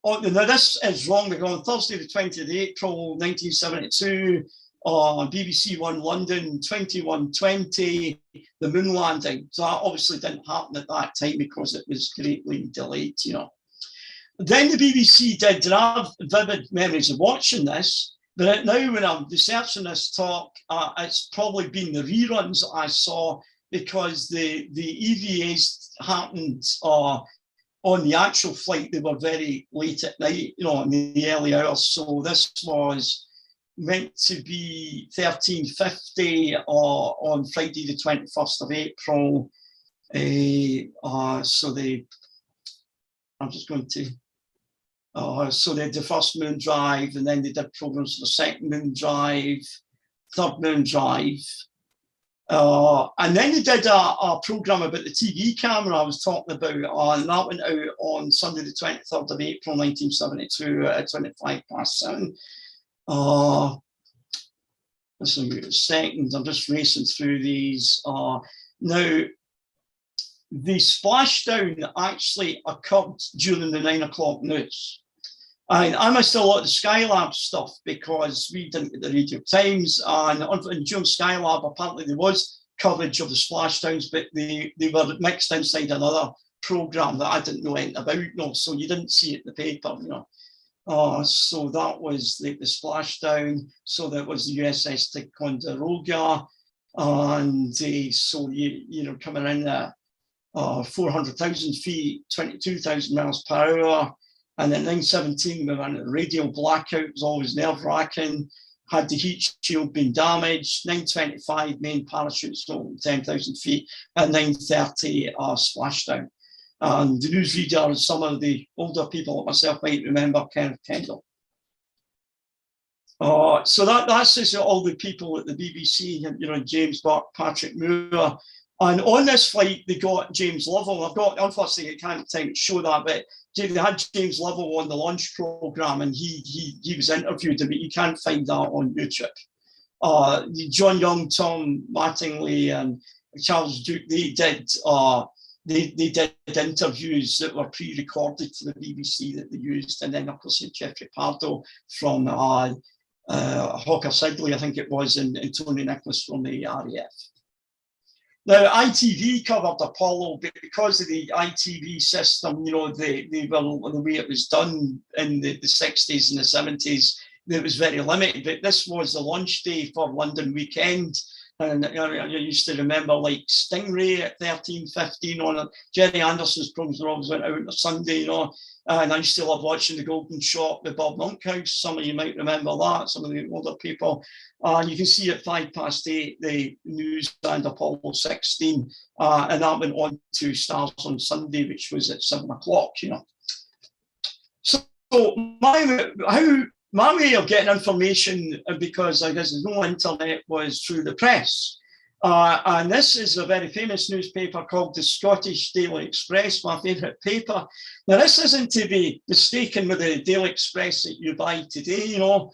Speaker 2: this is wrong, because on Thursday, the 20th of April, 1972, BBC One London, 21:20, the moon landing. So that obviously didn't happen at that time because it was greatly delayed, you know. Then the BBC did, and I have vivid memories of watching this, but now when I'm researching this talk, it's probably been the reruns that I saw, because the EVAs happened on the actual flight. They were very late at night, you know, in the early hours. So this was meant to be 13:50 on Friday, the 21st of April. I'm just going to, so they had the first moon drive, and then they did programs for the second moon drive, third moon drive. And then they did a program about the TV camera I was talking about, and that went out on Sunday, the 23rd of April, 1972 at 7:25. Let's give it a second. I'm just racing through these. Now, the splashdown actually occurred during the 9 o'clock news. I missed a lot of the Skylab stuff because we didn't get the Radio Times, and during Skylab apparently there was coverage of the splashdowns, but they were mixed inside another program that I didn't know anything about, you know, so you didn't see it in the paper, you know. So that was the splashdown. So that was the USS Ticonderoga, and so you know, coming in at 400,000 feet, 22,000 miles per hour. And in 917, we went at radio blackout. It was always nerve-wracking. Had the heat shield been damaged? 925, main parachute, so 10,000 feet. At 930, splashdown. And the newsreader, some of the older people like myself might remember Kenneth Kendall. So that's just all the people at the BBC, you know, James Burke, Patrick Moore. And on this flight, they got James Lovell. Unfortunately, I can't time to show that, but they had James Lovell on the launch program, and he was interviewed, but you can't find that on YouTube. John Young, Tom Mattingly, and Charles Duke, they did interviews that were pre-recorded to the BBC that they used, and then of course Jeffrey Pardo from Hawker Siddeley, I think it was, and Tony Nicholas from the RAF. Now, ITV covered Apollo, but because of the ITV system, you know, they were the way it was done in the 60s and the 70s, it was very limited. But this was the launch day for London Weekend. And I used to remember like Stingray at 13:15 on Jerry Anderson's programs were always went out on a Sunday, you know. And I used to love watching The Golden Shot with Bob Monkhouse. Some of you might remember that, some of the older people. You can see at 8:05 the news and Apollo 16. And that went on to Stars on Sunday, which was at 7 o'clock, you know. So my way of getting information, because I guess there's no internet, was through the press. And this is a very famous newspaper called the Scottish Daily Express, my favourite paper. Now, this isn't to be mistaken with the Daily Express that you buy today, you know.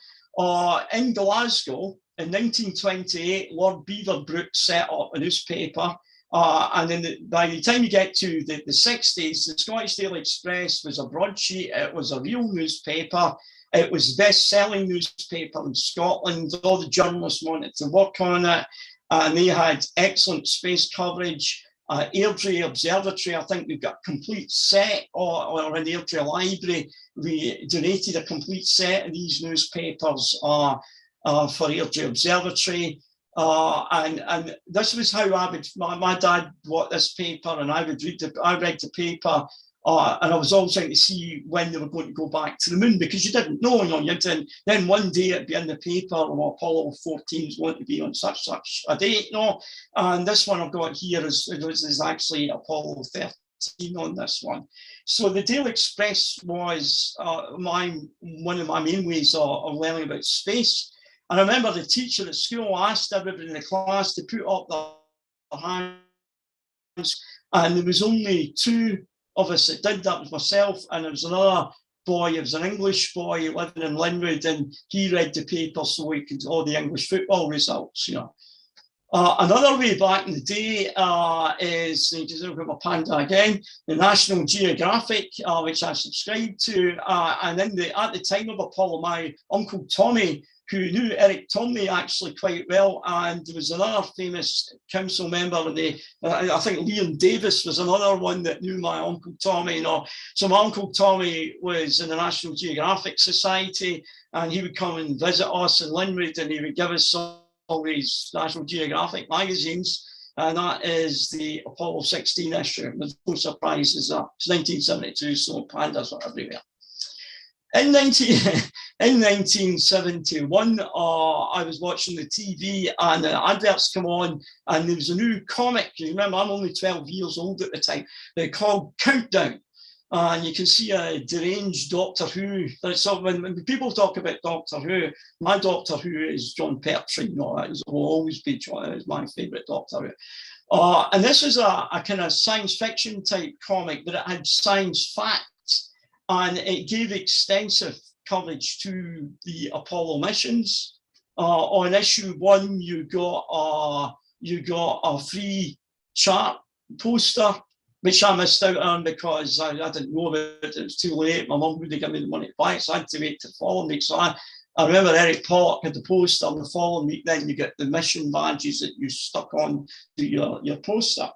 Speaker 2: In Glasgow, in 1928, Lord Beaverbrook set up a newspaper. And then by the time you get to the 60s, the Scottish Daily Express was a broadsheet. It was a real newspaper. It was the best-selling newspaper in Scotland. All the journalists wanted to work on it. And they had excellent space coverage. Airdrie Observatory, I think we've got a complete set, or in the Airdrie Library, we donated a complete set of these newspapers for Airdrie Observatory. And this was how I would, my dad bought this paper, and I read the paper. And I was always trying to see when they were going to go back to the moon, because you didn't know, you know, then one day it'd be in the paper, or Apollo 14 is going to be on such a date, you know. And this one I've got here is actually Apollo 13 on this one. So the Daily Express was one of my main ways of learning about space. And I remember the teacher at school asked everybody in the class to put up their hands, and there was only two of us that did that. Was myself, and there was another boy. It was an English boy living in Linwood, and he read the paper so he could all the English football results, you know. Another way back in the day is, just look at my panda again, the National Geographic, which I subscribed to, and at the time of Apollo, my uncle Tommy, who knew Eric Tomney actually quite well, and there was another famous council member, I think Liam Davis was another one that knew my Uncle Tommy, you know. So my Uncle Tommy was in the National Geographic Society, and he would come and visit us in Linwood, and he would give us all these National Geographic magazines, and that is the Apollo 16 issue. There's no surprises there. It's 1972, so pandas are everywhere. In 1971, I was watching the TV, and the adverts come on, and there was a new comic. You remember, I'm only 12 years old at the time. They're called Countdown. And you can see a deranged Doctor Who. So when people talk about Doctor Who, my Doctor Who is John Pertwee. You know, it will always be John. It's my favourite Doctor Who. And this was a kind of science fiction type comic, but it had science facts. And it gave extensive coverage to the Apollo missions. On issue 1, you got a free chart poster, which I missed out on because I didn't know about it. It was too late. My mum wouldn't give me the money to buy it, so I had to wait to follow me. So I remember Eric Pollock had the poster, and the following week then you get the mission badges that you stuck on to your poster.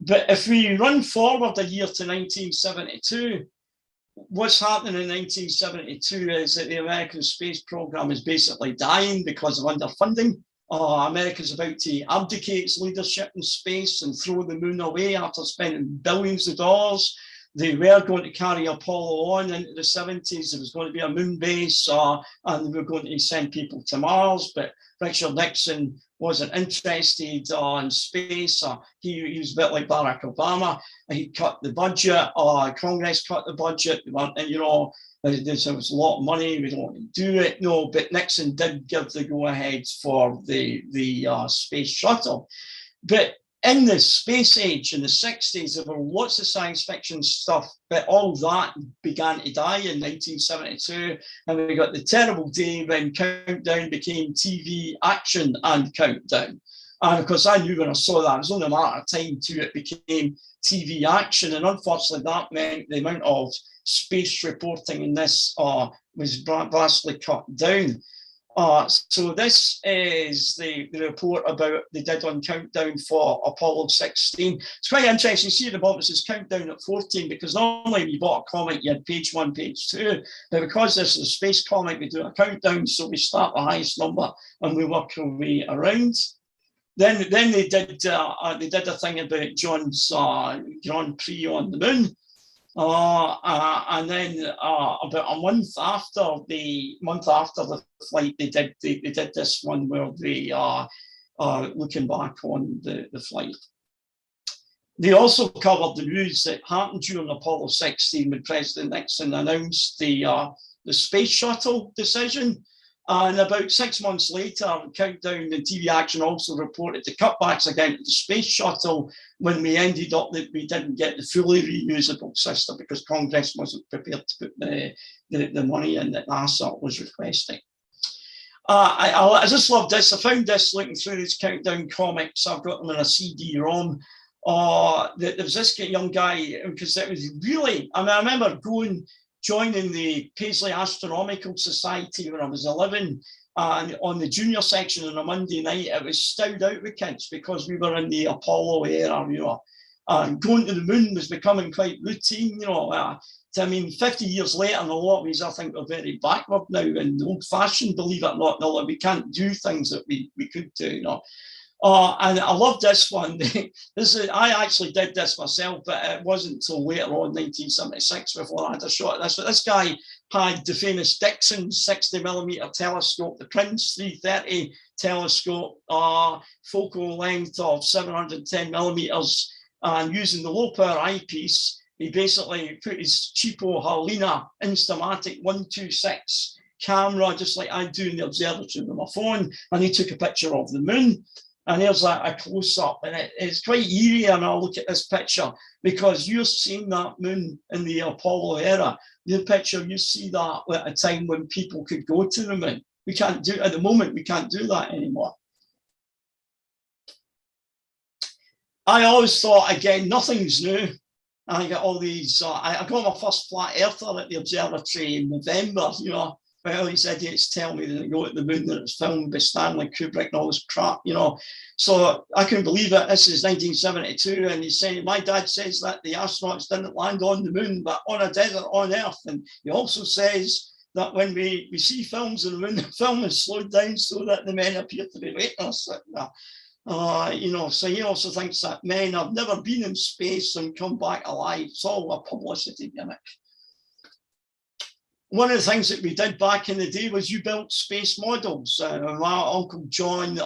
Speaker 2: But if we run forward a year to 1972, what's happening in 1972 is that the American space program is basically dying because of underfunding. America's about to abdicate its leadership in space and throw the moon away after spending billions of dollars. They were going to carry Apollo on into the 70s. There was going to be a moon base, and they were going to send people to Mars. But Richard Nixon wasn't interested in space. He was a bit like Barack Obama. He cut the budget. Congress cut the budget. And, you know, there was a lot of money. We don't want to do it. No, but Nixon did give the go-ahead for the space shuttle. But in the space age in the 60s, there were lots of science fiction stuff, but all that began to die in 1972. And we got the terrible day when Countdown became TV Action and Countdown. And of course, I knew when I saw that, it was only a matter of time till it became TV Action. And unfortunately, that meant the amount of space reporting in this was vastly cut down. So this is the report about they did on Countdown for Apollo 16. It's quite interesting. See at the bottom it says Countdown at 14, because normally when you bought a comic, you had page 1, page 2. But because this is a space comic, we do a countdown. So we start the highest number and we work our way around. Then they did a thing about John's Grand Prix on the moon. And then about a month after the flight, they did this one where they are looking back on the flight. They also covered the news that happened during Apollo 16 when President Nixon announced the space shuttle decision. And about 6 months later, Countdown and TV Action also reported the cutbacks again to the space shuttle when we ended up that we didn't get the fully reusable system because Congress wasn't prepared to put the money in that NASA was requesting. I just love this. I found this looking through these Countdown comics. I've got them in a CD-ROM. There was this young guy, because it was really, I remember joining the Paisley Astronomical Society when I was 11, and on the junior section on a Monday night, it was stowed out with kids because we were in the Apollo era, you know. Going to the moon was becoming quite routine, you know. I mean, 50 years later, in a lot of ways, I think we're very backward now and old-fashioned, believe it or not. No, we can't do things that we could do, you know. And I love this one. I actually did this myself, but it wasn't until later on, 1976, before I had a shot at this. But this guy had the famous Dixon 60mm telescope, the Prince 330 telescope, focal length of 710 millimeters, and using the low power eyepiece, he basically put his cheapo Lunar Instamatic 126 camera, just like I do in the observatory with my phone, and he took a picture of the moon. And there's a close-up, and it's quite eerie. And I'll look at this picture because you're seeing that moon in the Apollo era. The picture, you see that at a time when people could go to the moon. We can't do, at the moment, we can't do that anymore. I always thought, again, nothing's new. I got all these, I got my first flat earther at the observatory in November, you know. Well, these idiots tell me that they go to the moon, that it's filmed by Stanley Kubrick and all this crap, you know. So I couldn't believe it. This is 1972, and he's saying, my dad says that the astronauts didn't land on the moon, but on a desert on Earth. And he also says that when we see films of the moon, the film is slowed down so that the men appear to be weightless. You know, so he also thinks that men have never been in space and come back alive. It's all a publicity gimmick. One of the things that we did back in the day was you built space models. My Uncle John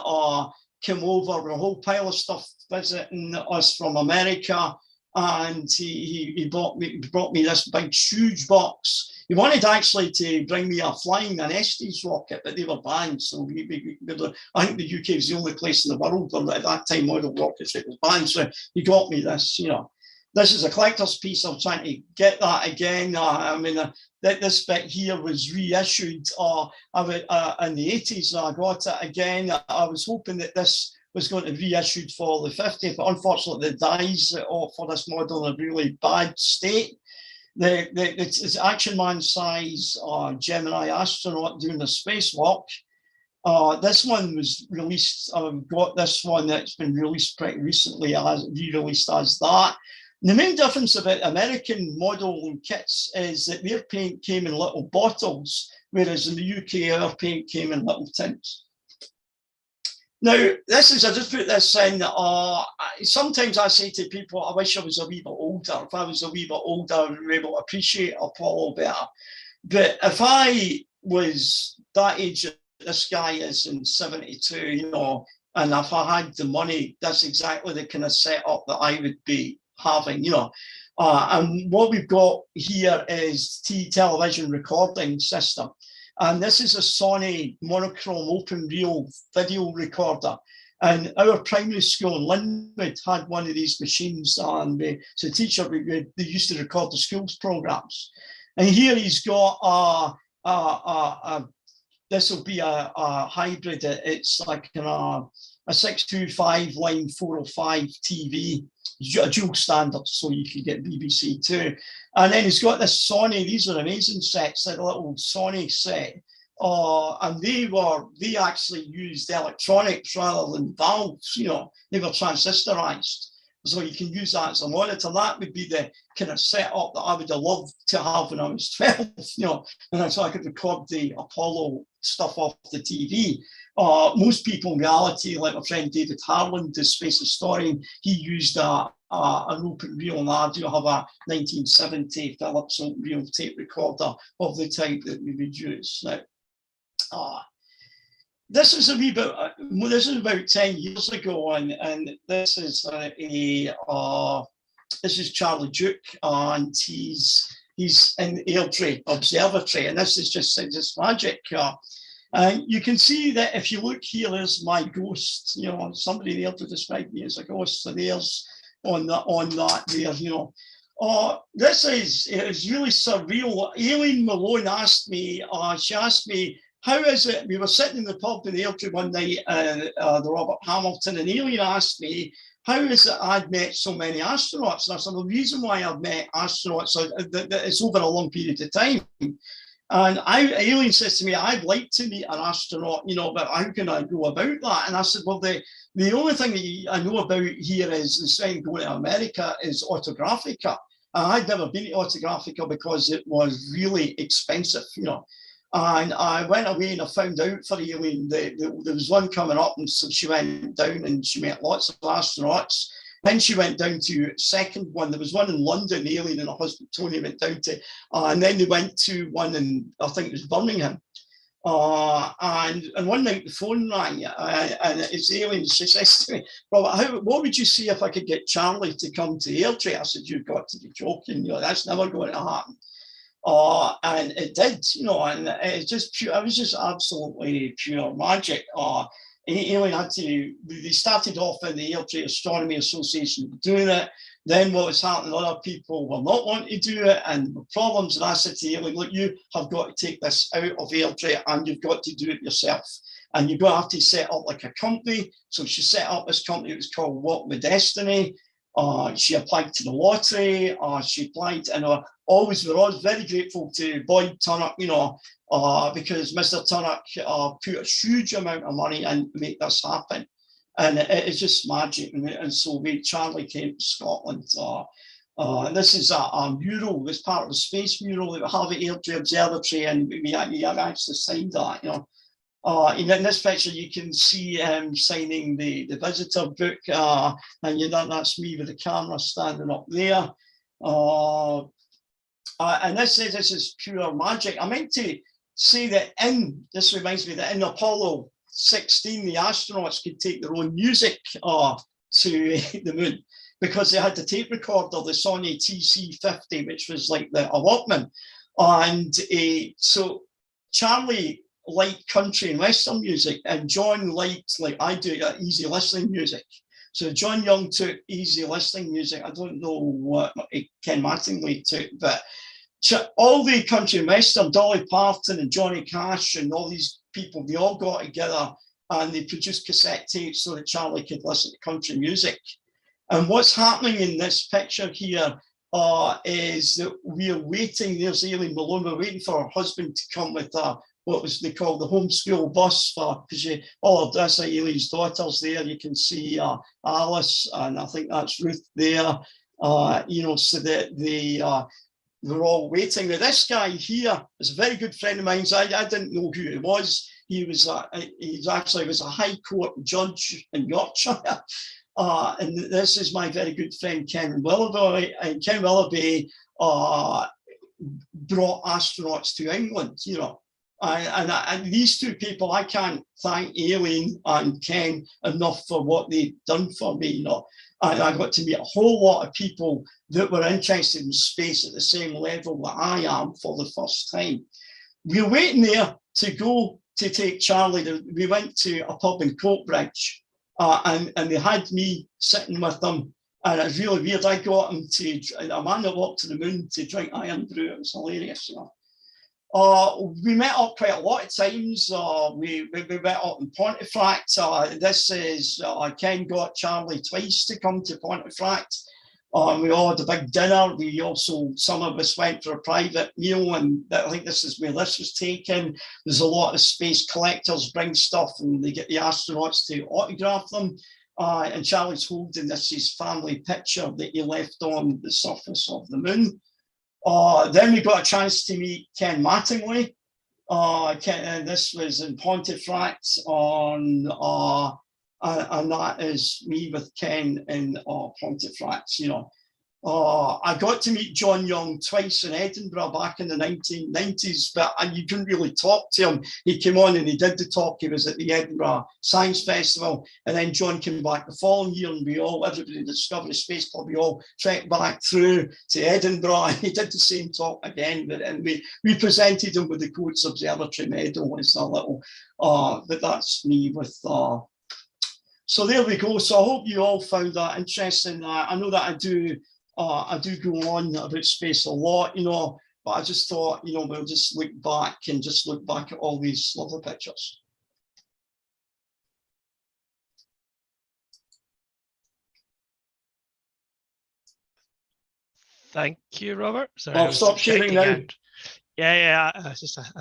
Speaker 2: came over with a whole pile of stuff visiting us from America, and he brought me this big, huge box. He wanted actually to bring me a flying Estes rocket, but they were banned. So I think the UK is the only place in the world where at that time model rockets was banned. So he got me this, you know. This is a collector's piece. I'm trying to get that again. I mean, this bit here was reissued in the 80s. I got it again. I was hoping that this was going to be reissued for the 50th, but unfortunately the dies for this model in a really bad state. It's Action Man size Gemini astronaut doing the spacewalk. This one was released. I've got this one that's been released pretty recently, as re-released as that. The main difference about American model kits is that their paint came in little bottles, whereas in the UK, our paint came in little tins. Now, I just put this in, sometimes I say to people, I wish I was a wee bit older. If I was a wee bit older, I would be able to appreciate Apollo better. But if I was that age that this guy is in 72, you know, and if I had the money, that's exactly the kind of setup that I would be having, you know. And what we've got here is television recording system. And this is a Sony monochrome open reel video recorder. And our primary school in Linwood had one of these machines. And so the teacher, they used to record the school's programs. And here he's got this will be a hybrid. It's like a 625 line 405 TV, a dual standard, so you can get BBC too. And then he's got this Sony. These are amazing sets, like a little Sony set. And they actually used electronics rather than valves. You know, they were transistorized, so you can use that as a monitor. That would be the kind of setup that I would have loved to have when I was 12. You know, and so I could record the Apollo stuff off the TV. Most people in reality, like my friend David Harland, the space historian, he used an open reel, and I do have a 1970 Philips open reel tape recorder of the type that we would use now. This is this is about 10 years ago, and this is this is Charlie Duke, and he's in the Airdrie Observatory, and this is just magic. And you can see that if you look here, there's my ghost. You know, somebody there to describe me as a ghost. So there's on that there. You know, this is really surreal. Aileen Malone asked me. She asked me, how is it? We were sitting in the pub in the Airdrie one night, the Robert Hamilton, and Aileen asked me, how is it I'd met so many astronauts? And I said, the reason why I've met astronauts it's over a long period of time. And Aileen says to me, I'd like to meet an astronaut, you know, but how can I go about that? And I said, well, the only thing that I know about here is, instead of going to America, is Autographica. And I'd never been to Autographica because it was really expensive, you know. And I went away and I found out for Aileen that there was one coming up, and so she went down and she met lots of astronauts. Then she went down to second one. There was one in London, Aileen and her husband Tony went down to, and then they went to one in, I think it was Birmingham. And one night the phone rang, and it's Aileen. She says to me, Robert, what would you see if I could get Charlie to come to Airdrie? I said, you've got to be joking. You know, that's never going to happen. And it did, you know, and it's just pure, it was just absolutely pure magic. Aileen had to, they started off in the Airdrie Astronomy Association doing it. Then what was happening, other people were not wanting to do it, and the problems. And I said to Aileen, look, you have got to take this out of Airdrie and you've got to do it yourself. And you're going to have to set up like a company. So she set up this company. It was called Walk with Destiny. She applied to the lottery. She applied, and we're always very grateful to Boyd Turnock, you know, because Mr. Turnock put a huge amount of money in to make this happen. And it's just magic. And so Charlie came to Scotland. And this is a mural, this part of the space mural that we have at Airdrie Observatory, and we have actually signed that, you know. In this picture, you can see him signing the visitor book, and that's me with the camera standing up there. And this is pure magic. I meant to say that this reminds me that in Apollo 16, the astronauts could take their own music to the moon, because they had the tape recorder, the Sony TC50, which was like a Walkman. And so Charlie liked country and Western music, and John liked, like I do, easy listening music. So John Young took easy listening music. I don't know what Ken Mattingly took, but all the country and Western, Dolly Parton and Johnny Cash and all these people, they all got together and they produced cassette tapes so that Charlie could listen to country music. And what's happening in this picture here is that we're waiting. There's Aileen Malone. We're waiting for her husband to come with what was they call the homeschool bus for, because all of this, Aileen's daughters there. You can see Alice, and I think that's Ruth there. So that they're all waiting. Now, this guy here is a very good friend of mine. I didn't know who he was. He's actually was a High Court judge in Yorkshire. And this is my very good friend Ken Willoughby. And Ken Willoughby brought astronauts to England, And these two people, I can't thank Aileen and Ken enough for what they've done for me, And I got to meet a whole lot of people that were interested in space at the same level that I am for the first time. We were waiting there to go to take Charlie. We went to a pub in Coatbridge, and they had me sitting with them. And it was really weird. I got him a man that walked to the moon to drink iron brew. It was hilarious, We met up quite a lot of times. We met up in Pontefract. This is Ken got Charlie twice to come to Pontefract. We all had a big dinner. Some of us went for a private meal, and I think this is where this was taken. There's a lot of space collectors bring stuff, and they get the astronauts to autograph them. And Charlie's holding his family picture that he left on the surface of the moon. Then we got a chance to meet Ken Mattingly. And this was in Pontefract and that is me with Ken in Pontefract, I got to meet John Young twice in Edinburgh back in the 1990s, and you couldn't really talk to him. He came on and he did the talk. He was at the Edinburgh Science Festival, and then John came back the following year, and everybody in Discovery Space Club, we all trekked back through to Edinburgh, and he did the same talk again, and we presented him with the Coates Observatory medal as a little, but that's me with so there we go. So I hope you all found that interesting. I know that I do go on about space a lot, but I just thought, we'll just look back at all these lovely pictures.
Speaker 3: Thank you, Robert. Sorry,
Speaker 2: I'll stop sharing now.
Speaker 3: Yeah. I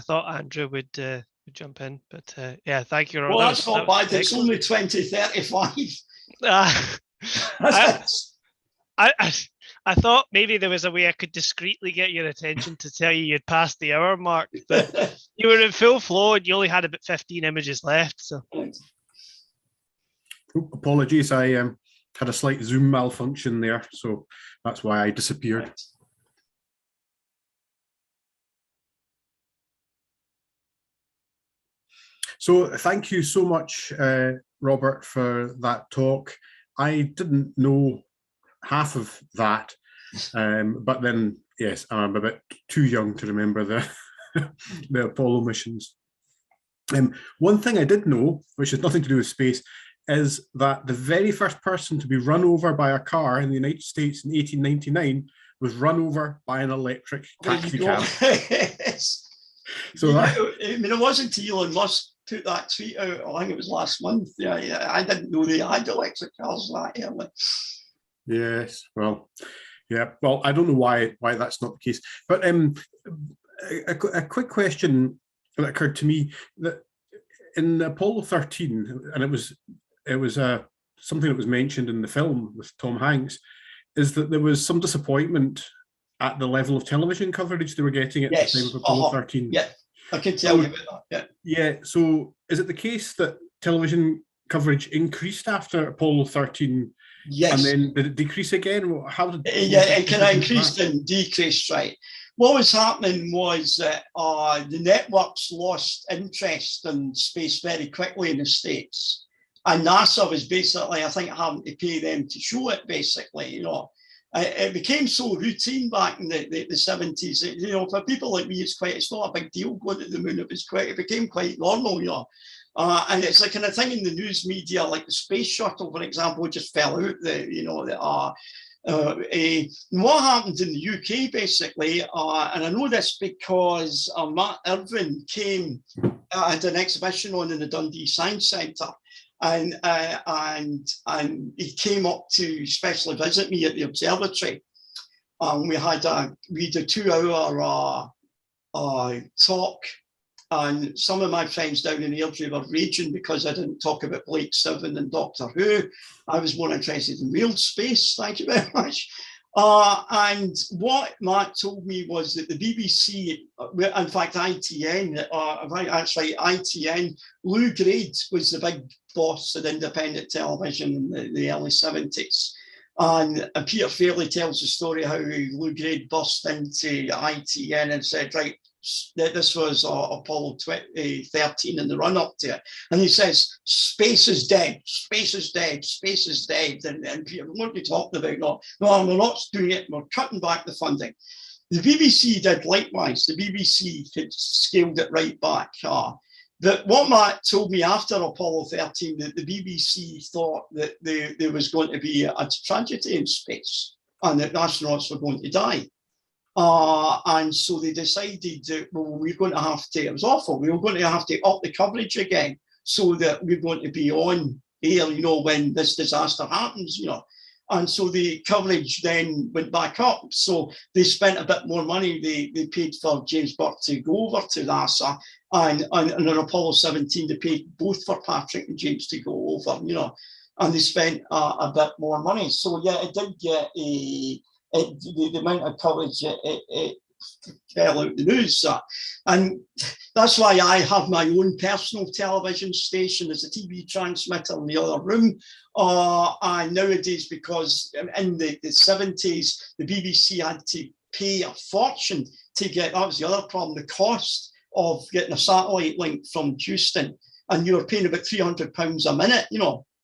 Speaker 3: thought Andrew would jump in, but yeah, thank you, Robert.
Speaker 2: Well, that's not bad. It's only 2035.
Speaker 3: I thought maybe there was a way I could discreetly get your attention to tell you you'd passed the hour mark, but you were in full flow and you only had about 15 images left. So,
Speaker 1: apologies, I had a slight Zoom malfunction there, so that's why I disappeared. So thank you so much, Robert, for that talk. I didn't know half of that, but then, yes, I'm a bit too young to remember the Apollo missions. One thing I did know, which has nothing to do with space, is that the very first person to be run over by a car in the United States in 1899 was run over by an electric taxi cab. So
Speaker 2: it wasn't Elon Musk put that tweet out. I think it was last month. Yeah, I didn't know they had electric cars that early.
Speaker 1: Yes, well, yeah. Well, I don't know why that's not the case. But a quick question that occurred to me, that in Apollo 13, and it was something that was mentioned in the film with Tom Hanks, is that there was some disappointment at the level of television coverage they were getting at the time of Apollo 13.
Speaker 2: Yeah, I can tell you about that.
Speaker 1: Yeah. So is it the case that television coverage increased after Apollo 13?
Speaker 2: Yes.
Speaker 1: And then did it decrease again? How did
Speaker 2: it kind of increased and decreased, right? What was happening was that the networks lost interest in space very quickly in the States. And NASA was basically, I think, having to pay them to show it, basically, It became so routine back in the 70s. For people like me, it's not a big deal going to the moon. It became quite normal, and it's the kind of thing in the news media, like the space shuttle, for example, just fell out. What happened in the UK, basically, and I know this because Matt Irvin came at an exhibition on in the Dundee Science Centre. And he came up to specially visit me at the observatory. We did a 2-hour talk, and some of my friends down in Airdrie were raging because I didn't talk about Blake Seven and Doctor Who. I was more interested in real space, thank you very much. And what Matt told me was that the BBC, in fact ITN, actually ITN, Lou Grade was the big boss of independent television in the early 70s. And Peter Fairley tells the story how Lou Grade burst into ITN and said, right, this was Apollo 13 in the run-up to it. And he says, space is dead, space is dead, space is dead. And Peter, what are you talking about? No, we're not doing it, we're cutting back the funding. The BBC did likewise. The BBC had scaled it right back. But what Matt told me after Apollo 13, that the BBC thought that there was going to be a tragedy in space and that astronauts were going to die. And so they decided that, well, we're going to have to, it was awful, we were going to have to up the coverage again so that we're going to be on air, when this disaster happens, And so the coverage then went back up. So they spent a bit more money. They paid for James Burke to go over to NASA. And on Apollo 17, they paid both for Patrick and James to go over, and they spent a bit more money. So yeah, it did get the amount of coverage it fell out the news. And that's why I have my own personal television station. There's a TV transmitter in the other room. And nowadays, because in the 70s, the BBC had to pay a fortune to get, that was the other problem, the cost of getting a satellite link from Houston. And you were paying about £300 a minute,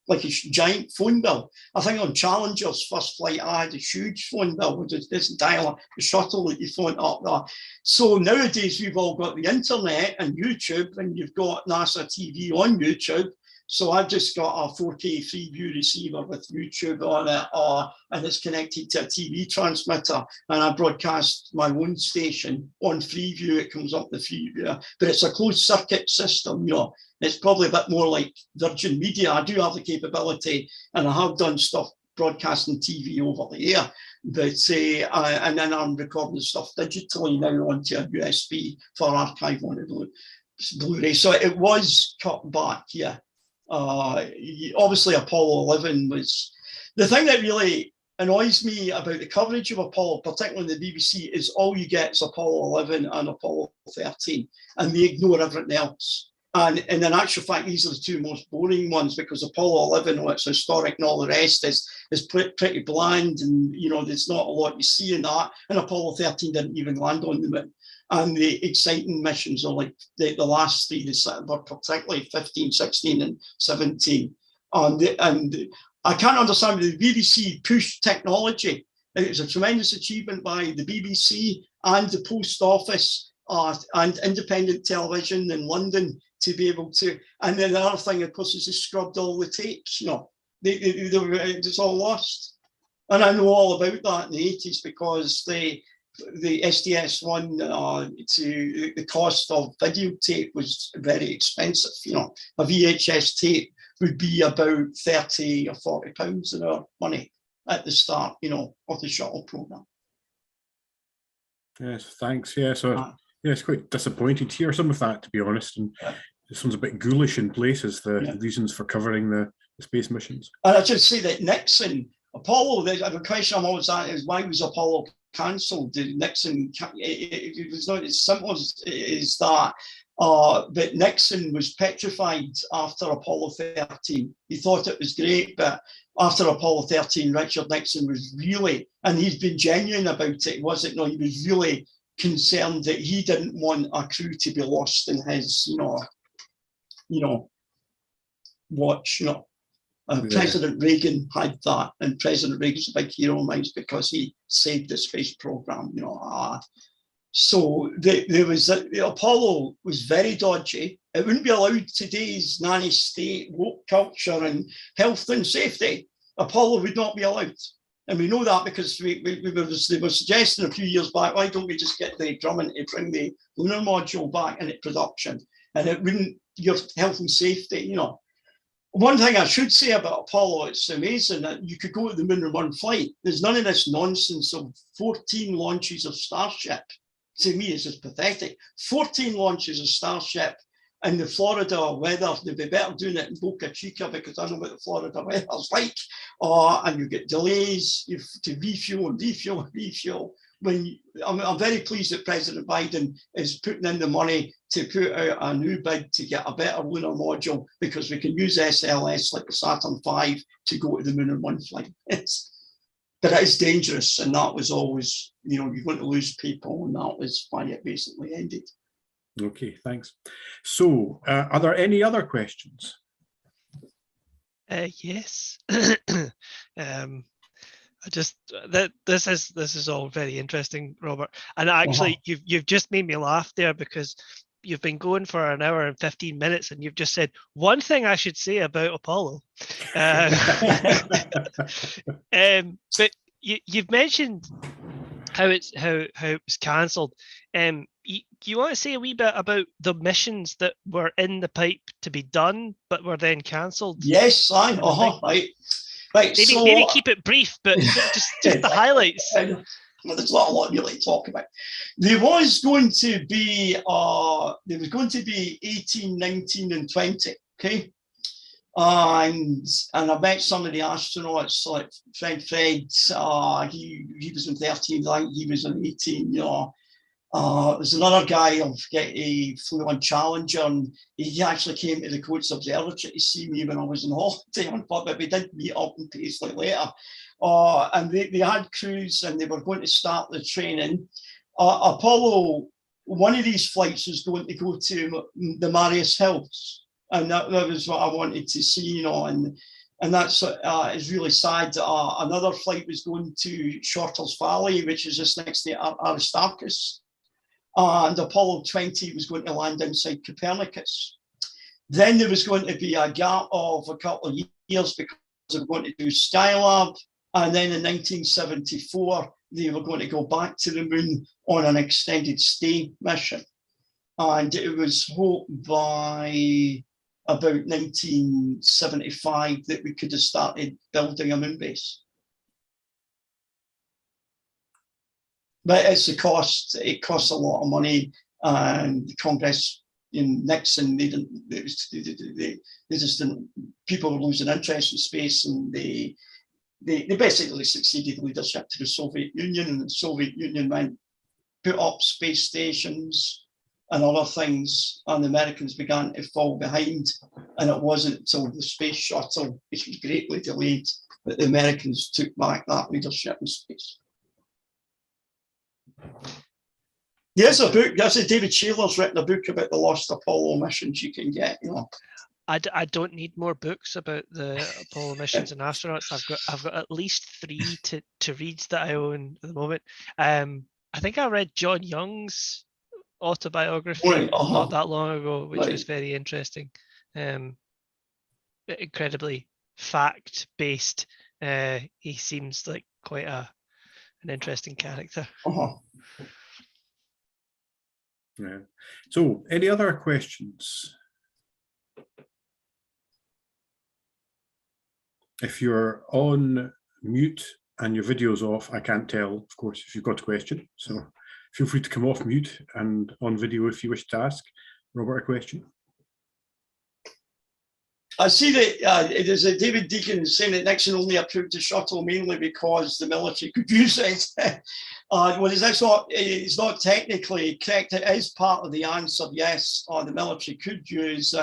Speaker 2: like a giant phone bill. I think on Challenger's first flight, I had a huge phone bill, which is this dial, the shuttle that you phone up there. So nowadays, we've all got the internet and YouTube, and you've got NASA TV on YouTube. So I've just got a 4K Freeview receiver with YouTube on it, and it's connected to a TV transmitter. And I broadcast my own station on Freeview. It comes up the Freeview, but it's a closed circuit system. It's probably a bit more like Virgin Media. I do have the capability, and I have done stuff broadcasting TV over the air. But and then I'm recording stuff digitally now onto a USB for archive on the Blu-ray. So it was cut back, yeah. Obviously Apollo 11 was the thing that really annoys me about the coverage of Apollo, particularly in the BBC, is all you get is Apollo 11 and Apollo 13, and they ignore everything else. And in actual fact, these are the two most boring ones, because Apollo 11, well, it's historic and all the rest, is pretty bland, and there's not a lot you see in that. And Apollo 13 didn't even land on the moon. And the exciting missions are like the last three, were particularly 15, 16, and 17. And I can't understand the BBC pushed technology. It was a tremendous achievement by the BBC and the Post Office and independent television in London to be able to. And then the other thing, of course, is they scrubbed all the tapes. It's all lost. And I know all about that in the 80s because the SDS1 to the cost of videotape was very expensive. A VHS tape would be about 30 or 40 pounds in our money at the start, of the shuttle program.
Speaker 1: Yes, thanks. Yeah, so it's quite disappointing to hear some of that, to be honest. And this one's a bit ghoulish in places, the reasons for covering the space missions. And
Speaker 2: I should say that Nixon, Apollo, the question I'm always asking is, why was Apollo cancelled? Did Nixon, it was not as simple as that, but Nixon was petrified after Apollo 13. He thought it was great, but after Apollo 13, Richard Nixon was really, and he's been genuine about it, was it? No, he was really concerned that he didn't want a crew to be lost in his, watch, President Reagan had that, and President Reagan's a big hero of mine because he saved the space program. So there was the Apollo was very dodgy. It wouldn't be allowed today's nanny state, woke culture, and health and safety. Apollo would not be allowed, and we know that because they were suggesting a few years back, why don't we just get the Drummond to bring the lunar module back into production, and it wouldn't, your health and safety, One thing I should say about Apollo, it's amazing that you could go to the moon in one flight. There's none of this nonsense of 14 launches of Starship. To me, it's just pathetic. 14 launches of Starship in the Florida weather. They'd be better doing it in Boca Chica, because I know what the Florida weather's like. And you get delays, you have to refuel and refuel and refuel. I'm very pleased that President Biden is putting in the money to put out a new bid to get a better lunar module, because we can use SLS like the Saturn V to go to the moon in one flight. But it is dangerous, and that was always, you're going to lose people, and that was why it basically ended.
Speaker 1: Okay, thanks. So, are there any other questions?
Speaker 3: Yes. This is all very interesting, Robert. And actually, you've just made me laugh there, because you've been going for an hour and 15 minutes, and you've just said one thing I should say about Apollo. But you've mentioned how it was cancelled. Do you want to say a wee bit about the missions that were in the pipe to be done but were then cancelled?
Speaker 2: Yes, right. Right,
Speaker 3: maybe keep it brief, but just the highlights.
Speaker 2: Well, there's not a lot really to talk about. There was going to be 18, 19, and 20. Okay, and I met some of the astronauts, like Fred. He was in 13. I think he was in 18. There's another guy he flew on Challenger, and he actually came to the Coates Observatory to see me when I was on holiday, but we did meet up in Paisley later. And they had crews, and they were going to start the training. Apollo, one of these flights was going to go to the Marius Hills, and that was what I wanted to see, and that's is really sad. Another flight was going to Shorters Valley, which is just next to Aristarchus. And Apollo 20 was going to land inside Copernicus. Then there was going to be a gap of a couple of years, because they were going to do Skylab. And then in 1974, they were going to go back to the moon on an extended stay mission. And it was hoped by about 1975 that we could have started building a moon base. But it's the cost. It costs a lot of money, and the Congress in Nixon, they just didn't. People were losing interest in space, and they basically succeeded leadership to the Soviet Union, and the Soviet Union went put up space stations and other things, and the Americans began to fall behind. And it wasn't until the space shuttle, which was greatly delayed, that the Americans took back that leadership in space. There's a book. David Shaler's written a book about the lost Apollo missions. You can get.
Speaker 3: I don't need more books about the Apollo missions and astronauts. I've got at least 3 to read that I own at the moment. I think I read John Young's autobiography not that long ago, which was very interesting. Incredibly fact-based. He seems like quite an interesting character.
Speaker 1: Yeah. So, any other questions? If you're on mute and your video's off, I can't tell, of course, if you've got a question. So feel free to come off mute and on video if you wish to ask Robert a question.
Speaker 2: I see that there's a David Deacon saying that Nixon only approved the shuttle mainly because the military could use it. It's not technically correct. It is part of the answer. Yes, the military could use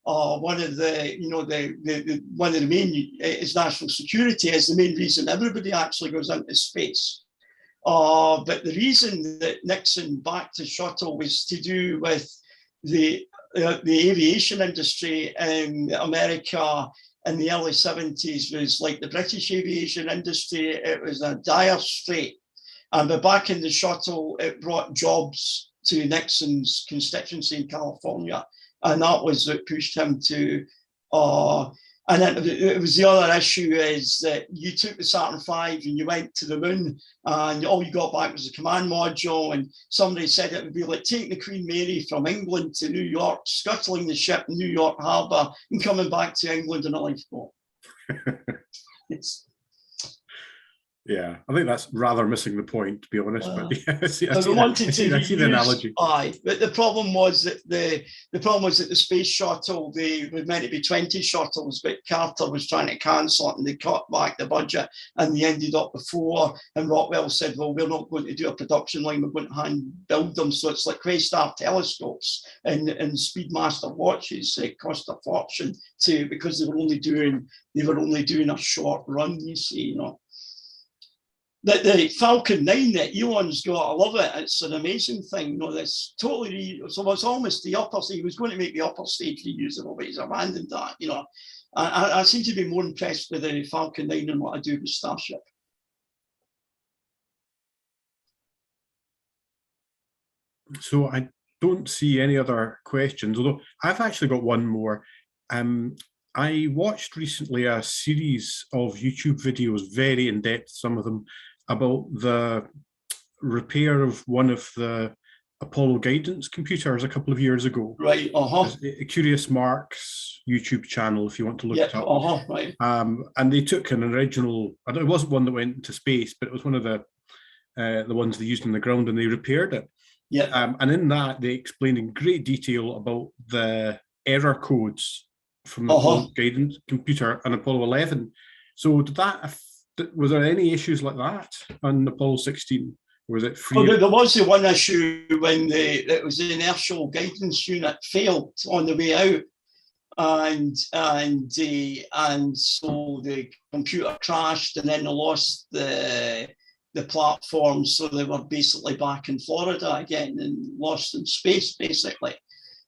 Speaker 2: one of the main is national security is the main reason everybody actually goes into space. But the reason that Nixon backed the shuttle was to do with the aviation industry in America in the early 70s was like the British aviation industry. It was a dire strait. And by backing the shuttle, it brought jobs to Nixon's constituency in California. And that was what pushed him to, And then it was the other issue is that you took the Saturn V and you went to the moon, and all you got back was a command module. And somebody said it would be like taking the Queen Mary from England to New York, scuttling the ship in New York Harbour, and coming back to England in a lifeboat.
Speaker 1: Yeah, I think that's rather missing the point, to be honest. But yeah, I see the analogy.
Speaker 2: Aye, but the problem was that the space shuttle, they were meant to be 20 shuttles, but Carter was trying to cancel it, and they cut back the budget, and they ended up with 4. And Rockwell said, "Well, we're not going to do a production line; we're going to hand build them." So it's like Quastar telescopes and Speedmaster watches. It cost a fortune because they were only doing a short run. You see, you know. The Falcon 9 that Elon's got, I love it. It's an amazing thing. You know, that's totally, so it's almost the upper stage. He was going to make the upper stage reusable, but he's abandoned that, you know. I seem to be more impressed with the Falcon 9 than what I do with Starship.
Speaker 1: So I don't see any other questions, although I've actually got one more. I watched recently a series of YouTube videos, very in-depth, some of them, about the repair of one of the Apollo guidance computers a couple of years ago.
Speaker 2: Right,
Speaker 1: Curious Mark's YouTube channel, if you want to look it up.
Speaker 2: Right.
Speaker 1: And they took an original, it wasn't one that went into space, but it was one of the ones they used on the ground, and they repaired it.
Speaker 2: Yeah.
Speaker 1: And in that, they explained in great detail about the error codes from the Apollo guidance computer and Apollo 11. So was there any issues like that on Apollo 16? Or was it free?
Speaker 2: Well, there was the one issue when it was the inertial guidance unit failed on the way out, and so the computer crashed, and then they lost the platform, so they were basically back in Florida again and lost in space, basically.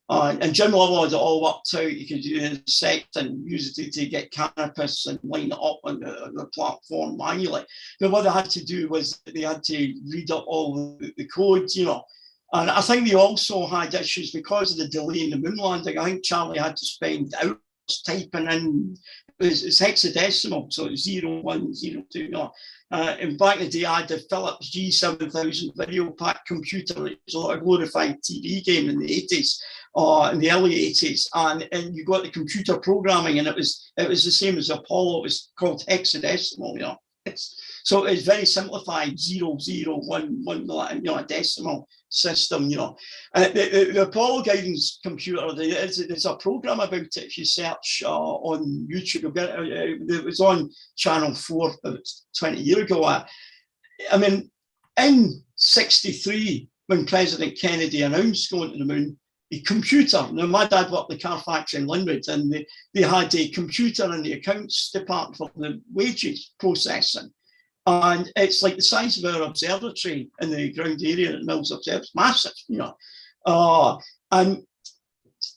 Speaker 2: And Jim Lovell had it all worked out. You could do the sect and use it to get canopies and line it up on the platform manually. But what they had to do was they had to read up all the codes, you know. And I think they also had issues because of the delay in the moon landing. I think Charlie had to spend hours typing in. It's hexadecimal, so it's 0, 1, 0, 2. You know. In back in the day, I had the Philips G7000 video pack computer. It was like a glorified TV game in the 80s, in the early 80s, and you got the computer programming, and it was the same as Apollo. It was called hexadecimal, you know. So it's very simplified, 0, 0, 1, 1, you know, a decimal system, you know. The Apollo guidance computer, there's a program about it. If you search on YouTube, you'll get it. It was on Channel 4 about 20 years ago. I mean, in 1963, when President Kennedy announced going to the moon, the computer, now my dad worked at the car factory in Linwood, and they had a computer in the accounts department for the wages processing. And it's like the size of our observatory in the ground area at Mills Observatory. It's massive, you know. And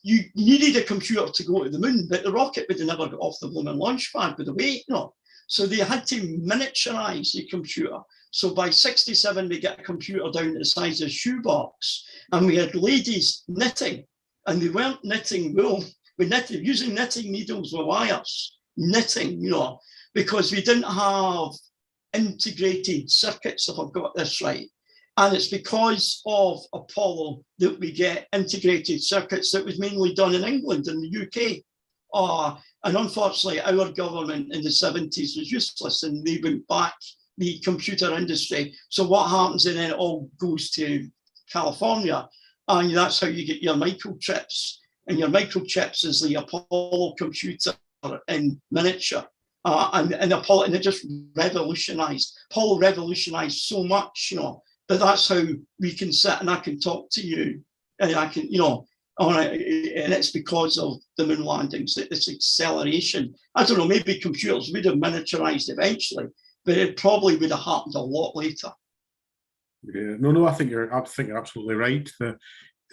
Speaker 2: you needed a computer to go to the moon, but the rocket would have never got off the blooming launch pad with the weight, you know. So they had to miniaturize the computer. So by 1967, we get a computer down to the size of a shoebox. And we had ladies knitting, and they weren't knitting wool. We knitted using knitting needles with wires, knitting, you know, because we didn't have integrated circuits, if I've got this right. And it's because of Apollo that we get integrated circuits that was mainly done in England and the UK. And unfortunately, our government in the 70s was useless, and they went back the computer industry. So what happens, and then it all goes to California, and that's how you get your microchips. And your microchips is the Apollo computer in miniature. And Apollo, and it just revolutionized. Apollo revolutionized so much, you know, but that's how we can sit and I can talk to you, and I can, you know, and it's because of the moon landings, this acceleration. I don't know, maybe computers would have miniaturized eventually, but it probably would have happened a lot later.
Speaker 1: Yeah, no, I think you're absolutely right.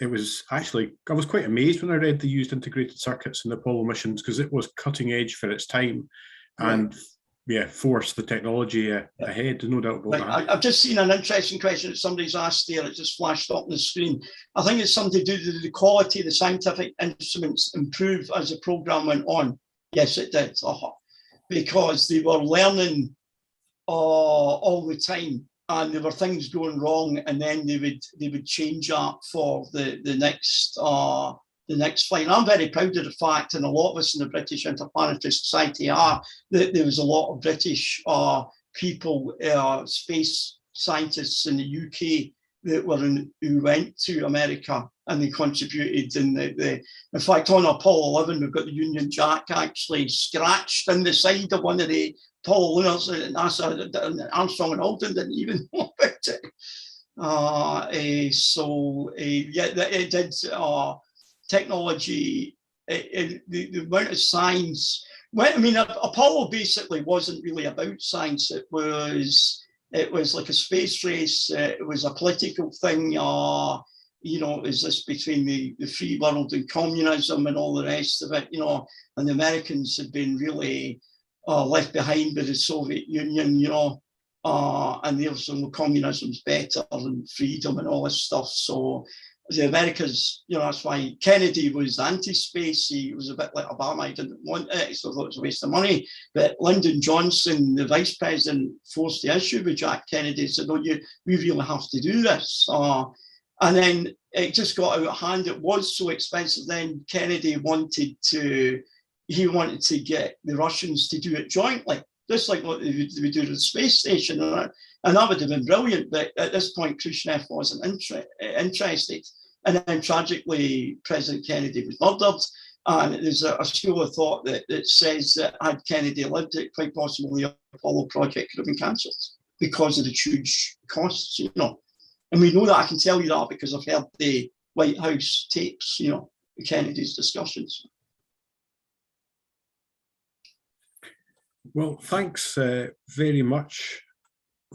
Speaker 1: It was actually, I was quite amazed when I read they used integrated circuits in the Apollo missions, because it was cutting edge for its time. And yeah, force the technology ahead, no doubt about that.
Speaker 2: I've just seen an interesting question that somebody's asked there. It just flashed up on the screen. I think it's something to do with the quality of the scientific instruments improve as the program went on. Yes, it did. Because they were learning all the time, and there were things going wrong, and then they would change up for the next flight. And I'm very proud of the fact, and a lot of us in the British Interplanetary Society are, that there was a lot of British people, space scientists in the UK who went to America, and they contributed. In fact, on Apollo 11, we've got the Union Jack actually scratched in the side of one of the Apollo lunars at NASA. Armstrong and Aldrin didn't even know about it. Yeah, it did. Technology, the amount of science. Well, I mean, Apollo basically wasn't really about science. It was like a space race. It was a political thing. Is this between the free world and communism and all the rest of it? And the Americans had been really left behind by the Soviet Union. And they were saying, well, communism's better than freedom and all this stuff. So the Americans, that's why Kennedy was anti-space. He was a bit like Obama. He didn't want it, so thought it was a waste of money. But Lyndon Johnson, the vice president, forced the issue with Jack Kennedy. Said, no, we really have to do this. And then it just got out of hand. It was so expensive. Then Kennedy wanted to get the Russians to do it jointly, just like what they would do at the space station. And that would have been brilliant. But at this point, Khrushchev wasn't interested. And then tragically, President Kennedy was murdered. And there's a school of thought that says that had Kennedy lived, it quite possibly the Apollo project could have been cancelled because of the huge costs, And we know that. I can tell you that because I've heard the White House tapes, the Kennedy's discussions.
Speaker 1: Well, thanks very much,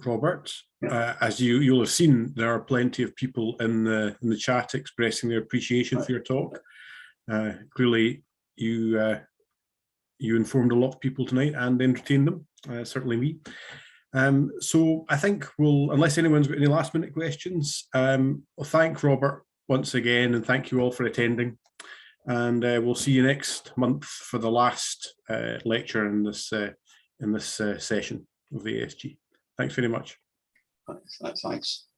Speaker 1: Robert. As you'll have seen, there are plenty of people in the chat expressing their appreciation for your talk. Clearly, you informed a lot of people tonight and entertained them. Certainly me. So I think unless anyone's got any last-minute questions, we'll thank Robert once again, and thank you all for attending. And we'll see you next month for the last lecture in this session of the ASG. Thanks very much.
Speaker 2: Thanks.